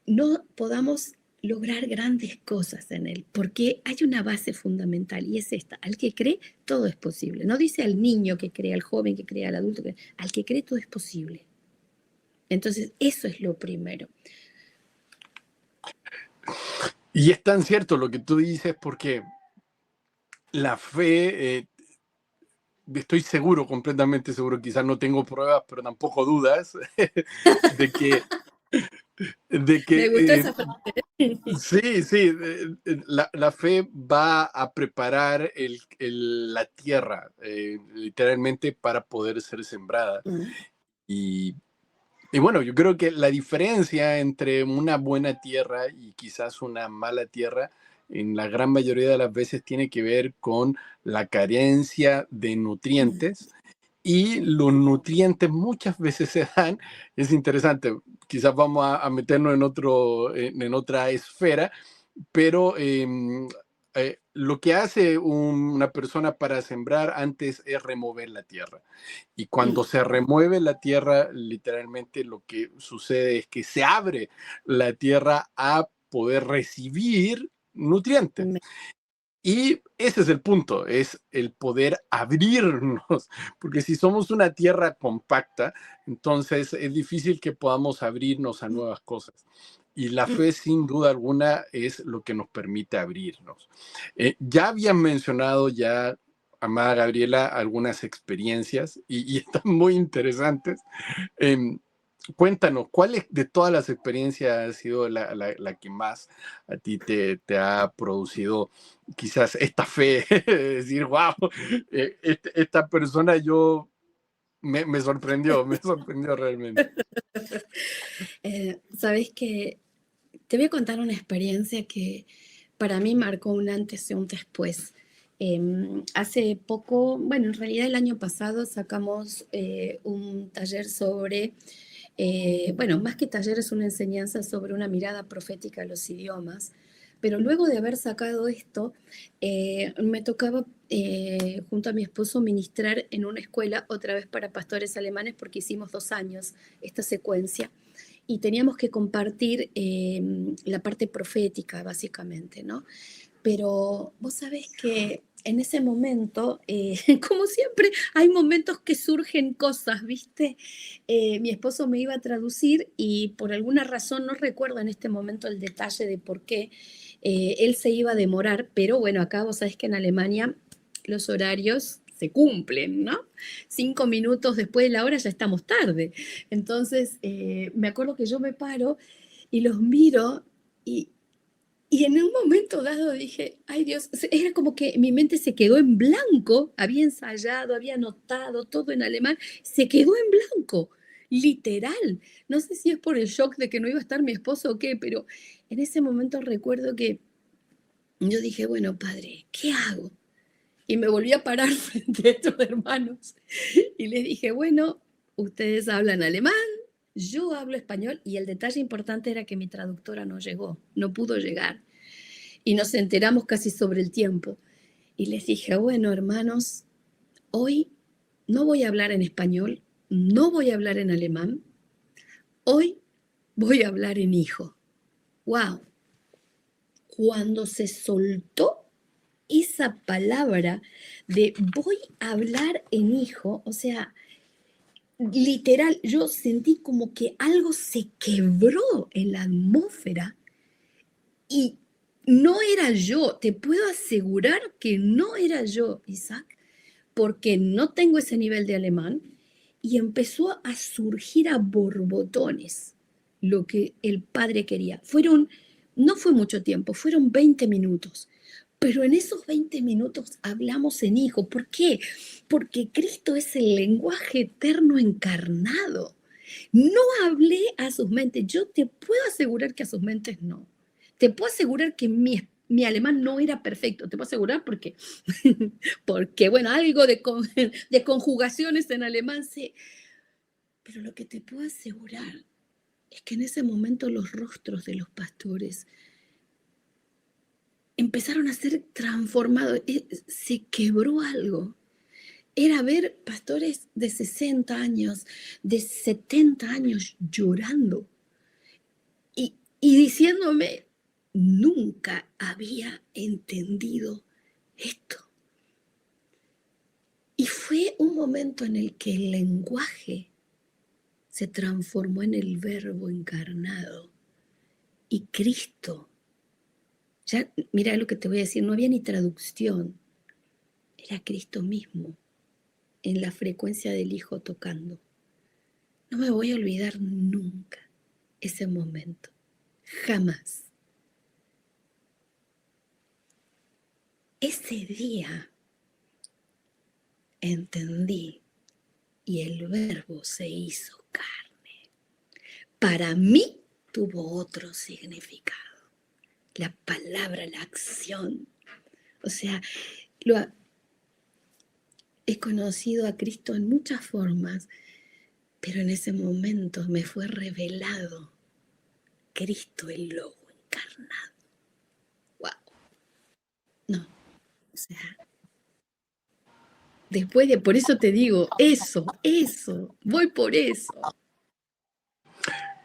no podamos lograr grandes cosas en él, porque hay una base fundamental y es esta: al que cree, todo es posible. No dice al niño que cree, al joven que cree, al adulto que cree, al que cree todo es posible. Entonces, eso es lo primero. Y es tan cierto lo que tú dices porque la fe, estoy seguro, completamente seguro, quizás no tengo pruebas, pero tampoco dudas, de que, de Me que gustó esa frase. sí, sí, la fe va a preparar la tierra, literalmente, para poder ser sembrada. Mm. Y, y bueno, yo creo que la diferencia entre una buena tierra y quizás una mala tierra, en la gran mayoría de las veces tiene que ver con la carencia de Mm. nutrientes, y los nutrientes muchas veces se dan, es interesante, quizás vamos a meternos en otra esfera, pero lo que hace una persona para sembrar antes es remover la tierra. Y cuando Sí. se remueve la tierra, literalmente lo que sucede es que se abre la tierra a poder recibir nutrientes. Me- Y ese es el punto, es el poder abrirnos, porque si somos una tierra compacta, entonces es difícil que podamos abrirnos a nuevas cosas. Y la mm, fe, sin duda alguna, es lo que nos permite abrirnos. Ya habían mencionado ya, amada Gabriela, algunas experiencias y están muy interesantes. Em, Cuéntanos, ¿cuál de todas las experiencias ha sido la que más a ti te ha producido quizás esta fe? De decir, wow, esta persona me sorprendió realmente. Sabes que te voy a contar una experiencia que para mí marcó un antes y un después. Hace poco, bueno, en realidad el año pasado sacamos un taller sobre, bueno, más que taller es una enseñanza sobre una mirada profética a los idiomas, pero luego de haber sacado esto, me tocaba junto a mi esposo ministrar en una escuela otra vez para pastores alemanes porque hicimos 2 años esta secuencia y teníamos que compartir la parte profética, básicamente, ¿no? Pero vos sabés que en ese momento, como siempre, hay momentos que surgen cosas, ¿viste? Mi esposo me iba a traducir y por alguna razón, no recuerdo en este momento el detalle de por qué, él se iba a demorar, pero bueno, acá vos sabés que en Alemania los horarios se cumplen, ¿no? 5 minutos después de la hora ya estamos tarde. Entonces, me acuerdo que yo me paro y los miro y, y en un momento dado dije, ay Dios, era como que mi mente se quedó en blanco, había ensayado, había anotado todo en alemán, se quedó en blanco, literal. No sé si es por el shock de que no iba a estar mi esposo o qué, pero en ese momento recuerdo que yo dije, bueno, padre, ¿qué hago? Y me volví a parar frente a estos hermanos y les dije, bueno, ustedes hablan alemán, yo hablo español y el detalle importante era que mi traductora no llegó, no pudo llegar y nos enteramos casi sobre el tiempo. Y les dije, bueno, hermanos, hoy no voy a hablar en español, no voy a hablar en alemán, hoy voy a hablar en hijo. ¡Wow! Cuando se soltó esa palabra de voy a hablar en hijo, o sea, literal, yo sentí como que algo se quebró en la atmósfera y no era yo, te puedo asegurar que no era yo, Isaac, porque no tengo ese nivel de alemán, y empezó a surgir a borbotones lo que el padre quería. No fue mucho tiempo, fueron 20 minutos, pero en esos 20 minutos hablamos en hijo. ¿Por qué? Porque Cristo es el lenguaje eterno encarnado. No hablé a sus mentes, yo te puedo asegurar que a sus mentes no. Te puedo asegurar que mi alemán no era perfecto, te puedo asegurar porque, porque bueno, algo de conjugaciones en alemán sé, pero lo que te puedo asegurar es que en ese momento los rostros de los pastores empezaron a ser transformados, se quebró algo. Era ver pastores de 60 años, de 70 años llorando y diciéndome, nunca había entendido esto. Y fue un momento en el que el lenguaje se transformó en el Verbo encarnado. Y Cristo, ya mira lo que te voy a decir, no había ni traducción, era Cristo mismo en la frecuencia del Hijo tocando. No me voy a olvidar nunca ese momento, jamás. Ese día entendí y el Verbo se hizo carne. Para mí tuvo otro significado. La palabra, la acción. O sea, he conocido a Cristo en muchas formas, pero en ese momento me fue revelado Cristo el Logo encarnado. ¡Wow! No, o sea, después de, por eso te digo, eso, voy por eso.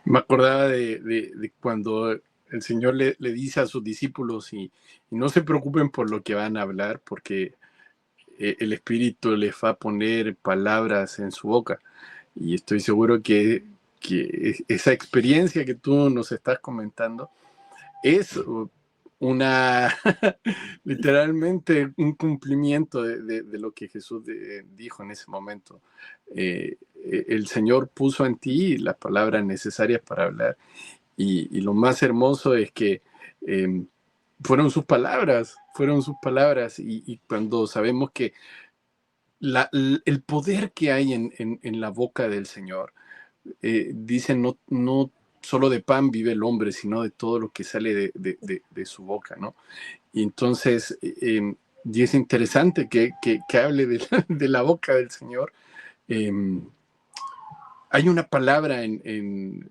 Me acordaba de cuando el Señor le dice a sus discípulos y no se preocupen por lo que van a hablar, porque el Espíritu les va a poner palabras en su boca. Y estoy seguro que esa experiencia que tú nos estás comentando es una literalmente un cumplimiento de lo que Jesús dijo en ese momento. El Señor puso en ti las palabras necesarias para hablar y lo más hermoso es que fueron sus palabras y cuando sabemos que el poder que hay en la boca del Señor, dice no solo de pan vive el hombre, sino de todo lo que sale de su boca, ¿no? Y entonces, y es interesante que hable de la boca del Señor. Hay una palabra en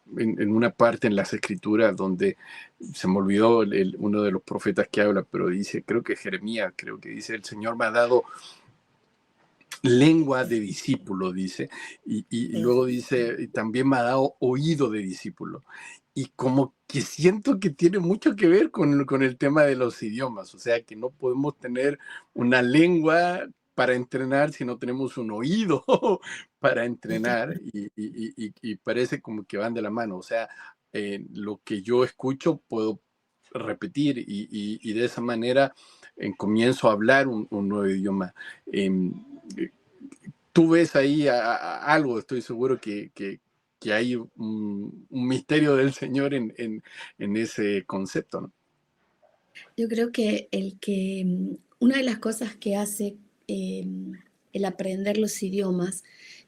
una parte en las Escrituras donde se me olvidó uno de los profetas que habla, pero dice, creo que Jeremías, creo que dice, el Señor me ha dado lengua de discípulo, dice, y luego dice, y también me ha dado oído de discípulo. Y como que siento que tiene mucho que ver con el tema de los idiomas, o sea, que no podemos tener una lengua para entrenar si no tenemos un oído para entrenar, y parece como que van de la mano, o sea, lo que yo escucho puedo repetir y de esa manera comienzo a hablar un nuevo idioma. Tú ves ahí algo, estoy seguro que hay un misterio del Señor en ese concepto, ¿no? Yo creo que una de las cosas que hace el aprender los idiomas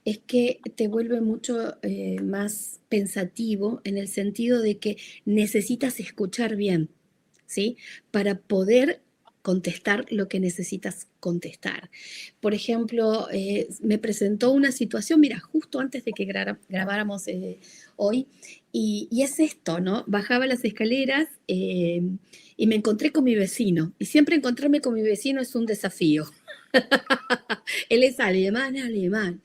es que te vuelve mucho más pensativo en el sentido de que necesitas escuchar bien, ¿sí? Para poder contestar lo que necesitas contestar. Por ejemplo, me presentó una situación, mira, justo antes de que grabáramos hoy, y es esto, ¿no? Bajaba las escaleras y me encontré con mi vecino, y siempre encontrarme con mi vecino es un desafío. Él es alemán.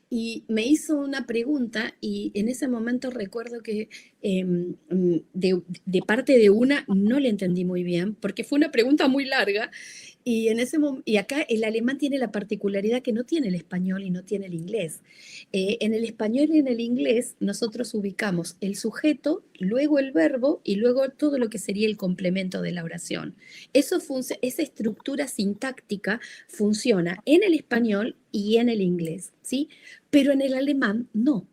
Y me hizo una pregunta y en ese momento recuerdo que de parte de una no le entendí muy bien, porque fue una pregunta muy larga y acá el alemán tiene la particularidad que no tiene el español y no tiene el inglés. En el español y en el inglés nosotros ubicamos el sujeto, luego el verbo y luego todo lo que sería el complemento de la oración. Esa estructura sintáctica funciona en el español y en el inglés, ¿sí? Pero en el alemán no.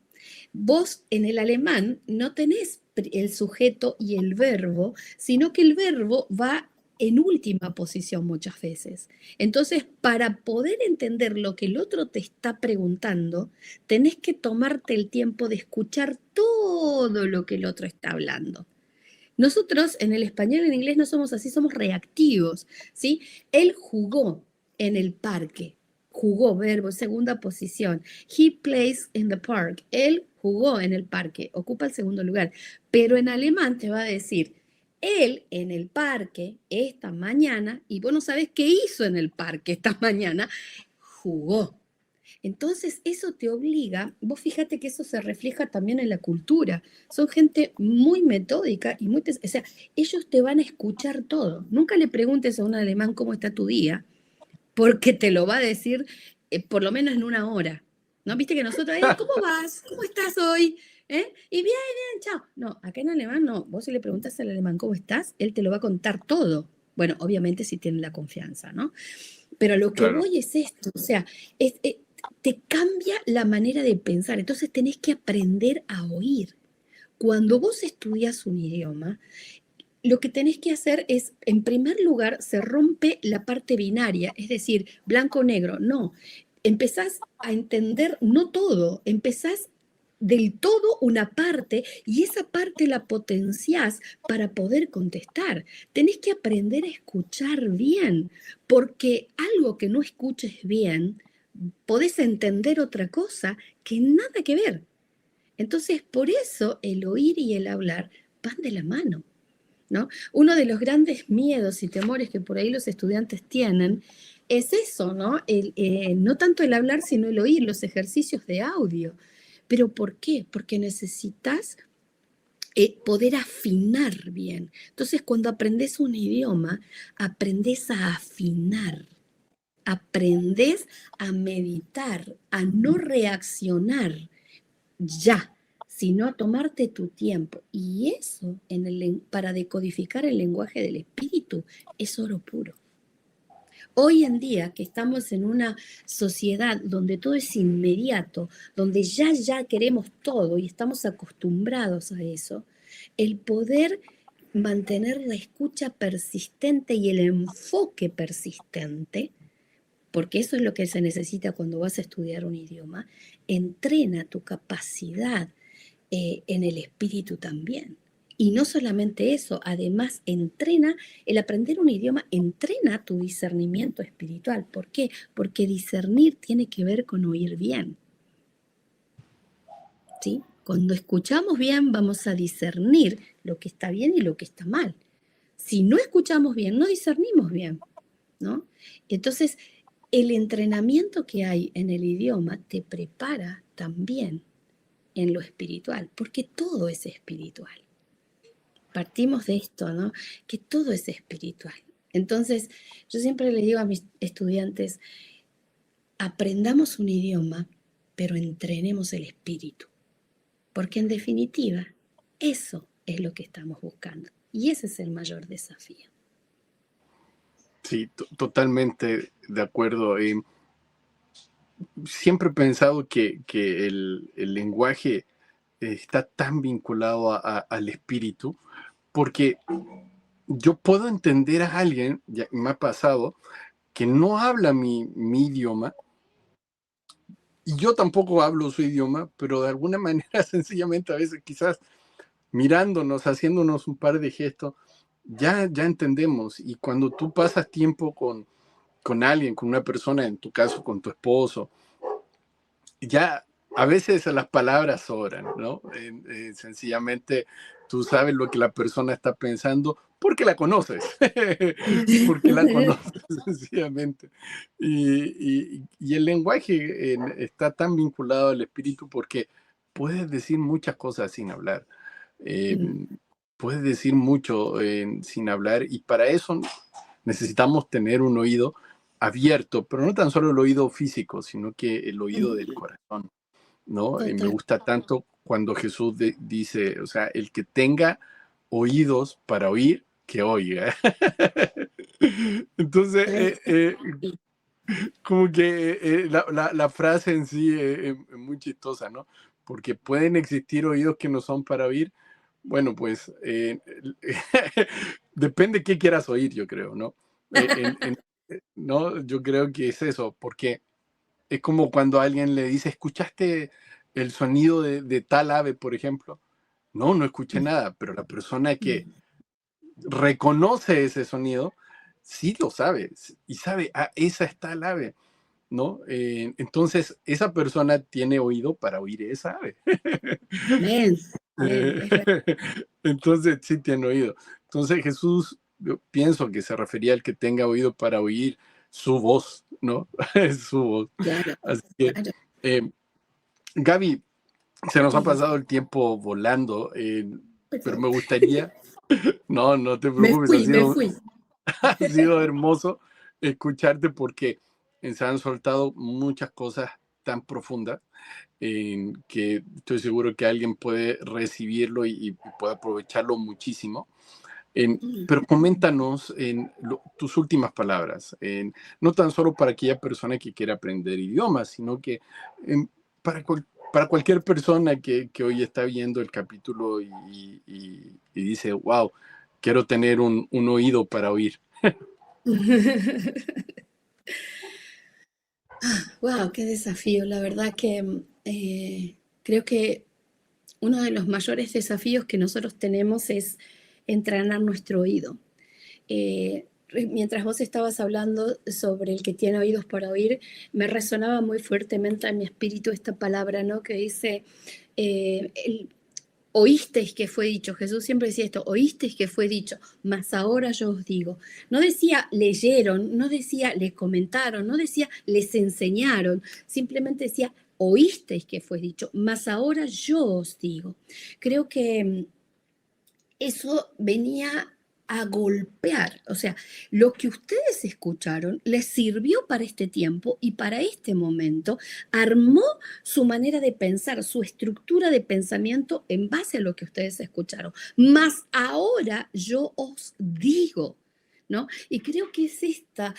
Vos en el alemán no tenés el sujeto y el verbo, sino que el verbo va en última posición muchas veces. Entonces, para poder entender lo que el otro te está preguntando, tenés que tomarte el tiempo de escuchar todo lo que el otro está hablando. Nosotros en el español y en inglés no somos así, somos reactivos, ¿sí? Él jugó en el parque, jugó, verbo, segunda posición. He plays in the park. Él jugó en el parque, ocupa el segundo lugar. Pero en alemán te va a decir, él en el parque esta mañana, y vos no sabés qué hizo en el parque esta mañana, jugó. Entonces, eso te obliga, vos fíjate que eso se refleja también en la cultura. Son gente muy metódica y o sea, ellos te van a escuchar todo. Nunca le preguntes a un alemán cómo está tu día, porque te lo va a decir por lo menos en una hora. ¿No? Viste que nosotros, ¿cómo vas? ¿Cómo estás hoy? Y bien, bien, chao. No, acá en alemán no. Vos si le preguntas al alemán cómo estás, él te lo va a contar todo. Bueno, obviamente si tiene la confianza, ¿no? Pero a lo que Claro. voy es esto, o sea, te cambia la manera de pensar, entonces tenés que aprender a oír. Cuando vos estudias un idioma, lo que tenés que hacer es, en primer lugar, se rompe la parte binaria, es decir, blanco-negro, no. Empezás a entender no todo, empezás del todo una parte y esa parte la potenciás para poder contestar. Tenés que aprender a escuchar bien, porque algo que no escuches bien, podés entender otra cosa que nada que ver. Entonces, por eso el oír y el hablar van de la mano. ¿No? Uno de los grandes miedos y temores que por ahí los estudiantes tienen es eso, ¿no? No tanto el hablar, sino el oír, los ejercicios de audio. ¿Pero por qué? Porque necesitas poder afinar bien. Entonces, cuando aprendes un idioma, aprendes a afinar, aprendes a meditar, a no reaccionar ya, sino a tomarte tu tiempo. Y eso, para decodificar el lenguaje del espíritu, es oro puro. Hoy en día, que estamos en una sociedad donde todo es inmediato, donde ya queremos todo y estamos acostumbrados a eso, el poder mantener la escucha persistente y el enfoque persistente, porque eso es lo que se necesita cuando vas a estudiar un idioma, entrena tu capacidad en el espíritu también. Y no solamente eso, además entrena, el aprender un idioma entrena tu discernimiento espiritual. ¿Por qué? Porque discernir tiene que ver con oír bien. ¿Sí? Cuando escuchamos bien vamos a discernir lo que está bien y lo que está mal. Si no escuchamos bien, no discernimos bien, ¿no? Entonces, el entrenamiento que hay en el idioma te prepara también en lo espiritual, porque todo es espiritual. Partimos de esto, ¿no? Que todo es espiritual. Entonces, yo siempre le digo a mis estudiantes, aprendamos un idioma, pero entrenemos el espíritu, porque en definitiva, eso es lo que estamos buscando. Y ese es el mayor desafío. Sí, totalmente de acuerdo. Siempre he pensado que el lenguaje está tan vinculado al espíritu, porque yo puedo entender a alguien, ya me ha pasado, que no habla mi idioma, y yo tampoco hablo su idioma, pero de alguna manera, sencillamente, a veces quizás mirándonos, haciéndonos un par de gestos, ya entendemos. Y cuando tú pasas tiempo con alguien, con una persona, en tu caso con tu esposo, ya a veces las palabras sobran, ¿no? Sencillamente tú sabes lo que la persona está pensando porque la conoces, porque la conoces sencillamente. Y el lenguaje está tan vinculado al espíritu porque puedes decir muchas cosas sin hablar. Eh, puedes decir mucho sin hablar y para eso necesitamos tener un oído abierto, pero no tan solo el oído físico, sino que el oído del corazón, ¿no? Me Total. gusta tanto cuando Jesús dice, o sea, el que tenga oídos para oír, que oiga. Entonces, como que la frase en sí es muy chistosa, ¿no? Porque pueden existir oídos que no son para oír. Bueno, pues depende qué quieras oír, yo creo, ¿no? No, yo creo que es eso, porque es como cuando alguien le dice, ¿escuchaste el sonido de tal ave, por ejemplo? No, no escuché nada, pero la persona que reconoce ese sonido, sí lo sabe, y sabe, ah, esa es tal ave, ¿no? Entonces, esa persona tiene oído para oír esa ave. Amén. Amén. Es verdad. Entonces, sí tiene oído. Entonces, Jesús, yo pienso que se refería al que tenga oído para oír, su voz, ¿no? Es su voz. Claro, Así que, claro. eh, Gaby, se nos ha Ujú. pasado el tiempo volando, pero Perdón. me gustaría, no, no te Me preocupes, fui, me fui. ha sido hermoso escucharte porque se han soltado muchas cosas tan profundas que estoy seguro que alguien puede recibirlo y puede aprovecharlo muchísimo. Pero coméntanos tus últimas palabras, no tan solo para aquella persona que quiere aprender idiomas, sino que en, para, para cualquier persona que hoy está viendo el capítulo y dice, wow, quiero tener un oído para oír. Wow, qué desafío. La verdad que creo que uno de los mayores desafíos que nosotros tenemos es entrenar nuestro oído. Mientras vos estabas hablando sobre el que tiene oídos para oír, me resonaba muy fuertemente en mi espíritu esta palabra, ¿no? Que dice, oísteis que fue dicho, Jesús siempre decía esto, oísteis que fue dicho, mas ahora yo os digo. No decía leyeron, no decía les comentaron, no decía les enseñaron, simplemente decía oísteis que fue dicho, mas ahora yo os digo. Creo que eso venía a golpear, o sea, lo que ustedes escucharon les sirvió para este tiempo y para este momento, armó su manera de pensar, su estructura de pensamiento en base a lo que ustedes escucharon. Mas ahora yo os digo, ¿no? Y creo que es esta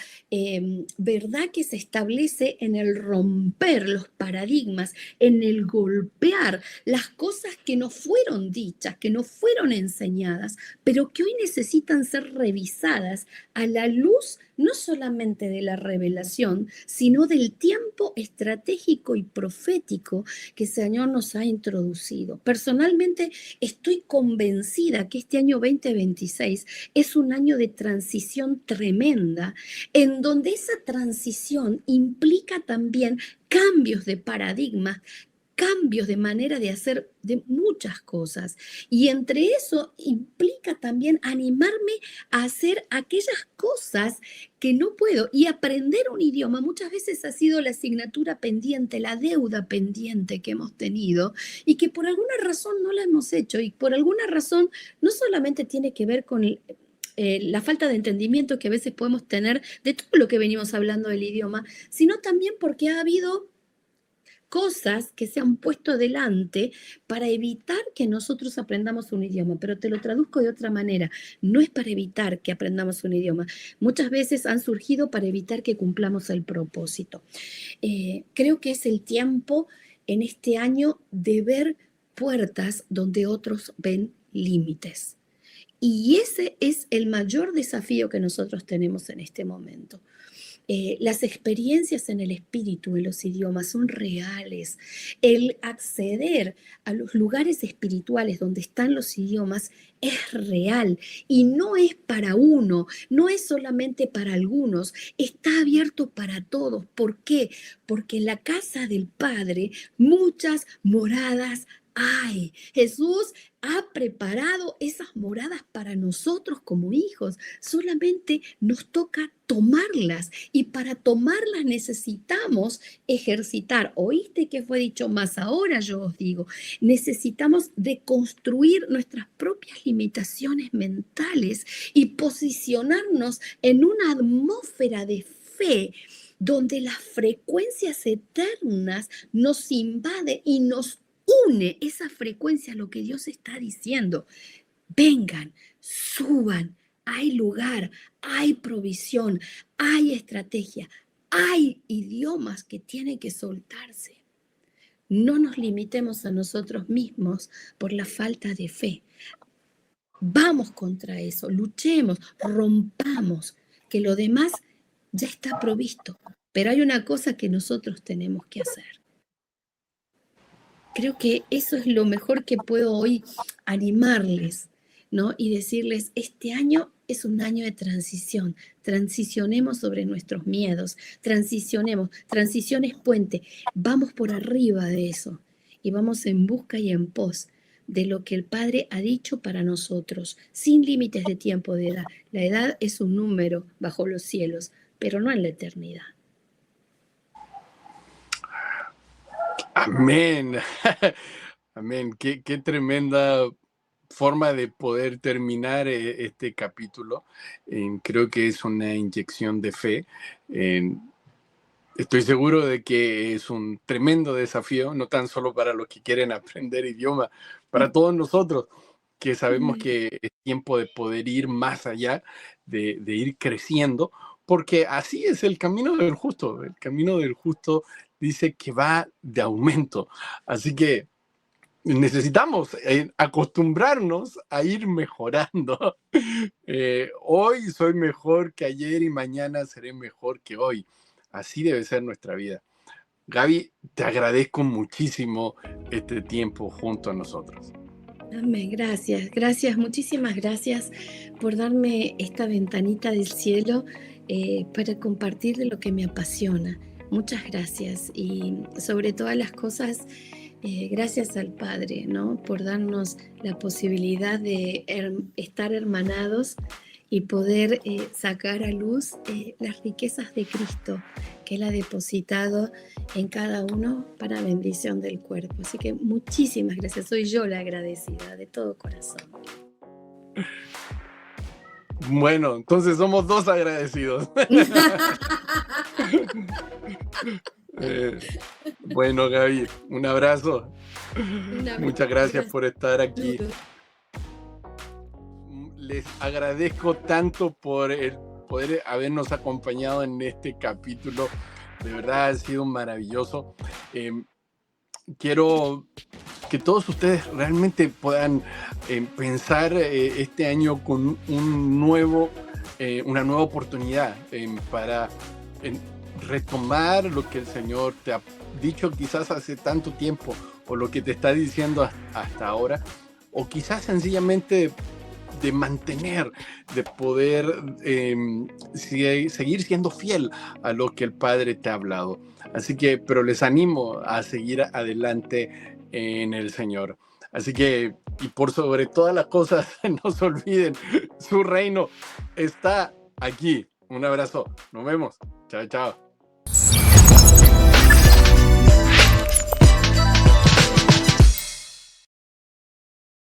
verdad que se establece en el romper los paradigmas, en el golpear las cosas que no fueron dichas, que no fueron enseñadas, pero que hoy necesitan ser revisadas a la luz no solamente de la revelación, sino del tiempo estratégico y profético que el Señor nos ha introducido. Personalmente estoy convencida que este año 2026 es un año de transición tremenda, en donde esa transición implica también cambios de paradigma, cambios de manera de hacer de muchas cosas. Y entre eso implica también animarme a hacer aquellas cosas que no puedo. Y aprender un idioma muchas veces ha sido la asignatura pendiente, la deuda pendiente que hemos tenido y que por alguna razón no la hemos hecho. Y por alguna razón no solamente tiene que ver con la falta de entendimiento que a veces podemos tener de todo lo que venimos hablando del idioma, sino también porque ha habido cosas que se han puesto delante para evitar que nosotros aprendamos un idioma, pero te lo traduzco de otra manera. No es para evitar que aprendamos un idioma. Muchas veces han surgido para evitar que cumplamos el propósito. Creo que es el tiempo en este año de ver puertas donde otros ven límites. Y ese es el mayor desafío que nosotros tenemos en este momento. Las experiencias en el espíritu, en los idiomas, son reales. El acceder a los lugares espirituales donde están los idiomas es real y no es para uno, no es solamente para algunos, está abierto para todos. ¿Por qué? Porque en la casa del Padre muchas moradas hay. Jesús ha preparado esas moradas para nosotros como hijos. Solamente nos toca tomarlas y para tomarlas necesitamos ejercitar. ¿Oíste que fue dicho? Más ahora yo os digo, necesitamos deconstruir nuestras propias limitaciones mentales y posicionarnos en una atmósfera de fe donde las frecuencias eternas nos invaden y nos une esa frecuencia a lo que Dios está diciendo. Vengan, suban, hay lugar, hay provisión, hay estrategia, hay idiomas que tienen que soltarse. No nos limitemos a nosotros mismos por la falta de fe. Vamos contra eso, luchemos, rompamos, que lo demás ya está provisto. Pero hay una cosa que nosotros tenemos que hacer. Creo que eso es lo mejor que puedo hoy animarles, ¿no? Y decirles, este año es un año de transición, transicionemos sobre nuestros miedos, transición es puente, vamos por arriba de eso y vamos en busca y en pos de lo que el Padre ha dicho para nosotros, sin límites de tiempo, de edad. La edad es un número bajo los cielos, pero no en la eternidad. Amén. Amén. Qué tremenda forma de poder terminar este capítulo. Creo que es una inyección de fe. Estoy seguro de que es un tremendo desafío, no tan solo para los que quieren aprender idioma, para todos nosotros que sabemos que es tiempo de poder ir más allá, de ir creciendo, porque así es el camino del justo. El camino del justo dice que va de aumento. Así que necesitamos acostumbrarnos a ir mejorando. Hoy soy mejor que ayer y mañana seré mejor que hoy. Así debe ser nuestra vida. Gaby, te agradezco muchísimo este tiempo junto a nosotros. Amén, gracias, gracias, muchísimas gracias por darme esta ventanita del cielo para compartir de lo que me apasiona. Muchas gracias y sobre todas las cosas, gracias al Padre, ¿no? Por darnos la posibilidad de estar hermanados y poder sacar a luz las riquezas de Cristo que Él ha depositado en cada uno para bendición del cuerpo. Así que muchísimas gracias, soy yo la agradecida de todo corazón. Bueno, entonces somos dos agradecidos. Bueno, Gaby, un abrazo. Muchas gracias por estar aquí. Les agradezco tanto por el poder habernos acompañado en este capítulo. De verdad ha sido maravilloso. Quiero que todos ustedes realmente puedan pensar este año con una nueva oportunidad para retomar lo que el Señor te ha dicho quizás hace tanto tiempo, o lo que te está diciendo hasta ahora, o quizás sencillamente de mantener, de poder seguir siendo fiel a lo que el Padre te ha hablado. Así que, pero les animo a seguir adelante en el Señor. Así que, y por sobre todas las cosas, no se olviden, su reino está aquí. Un abrazo, nos vemos. Chao, chao.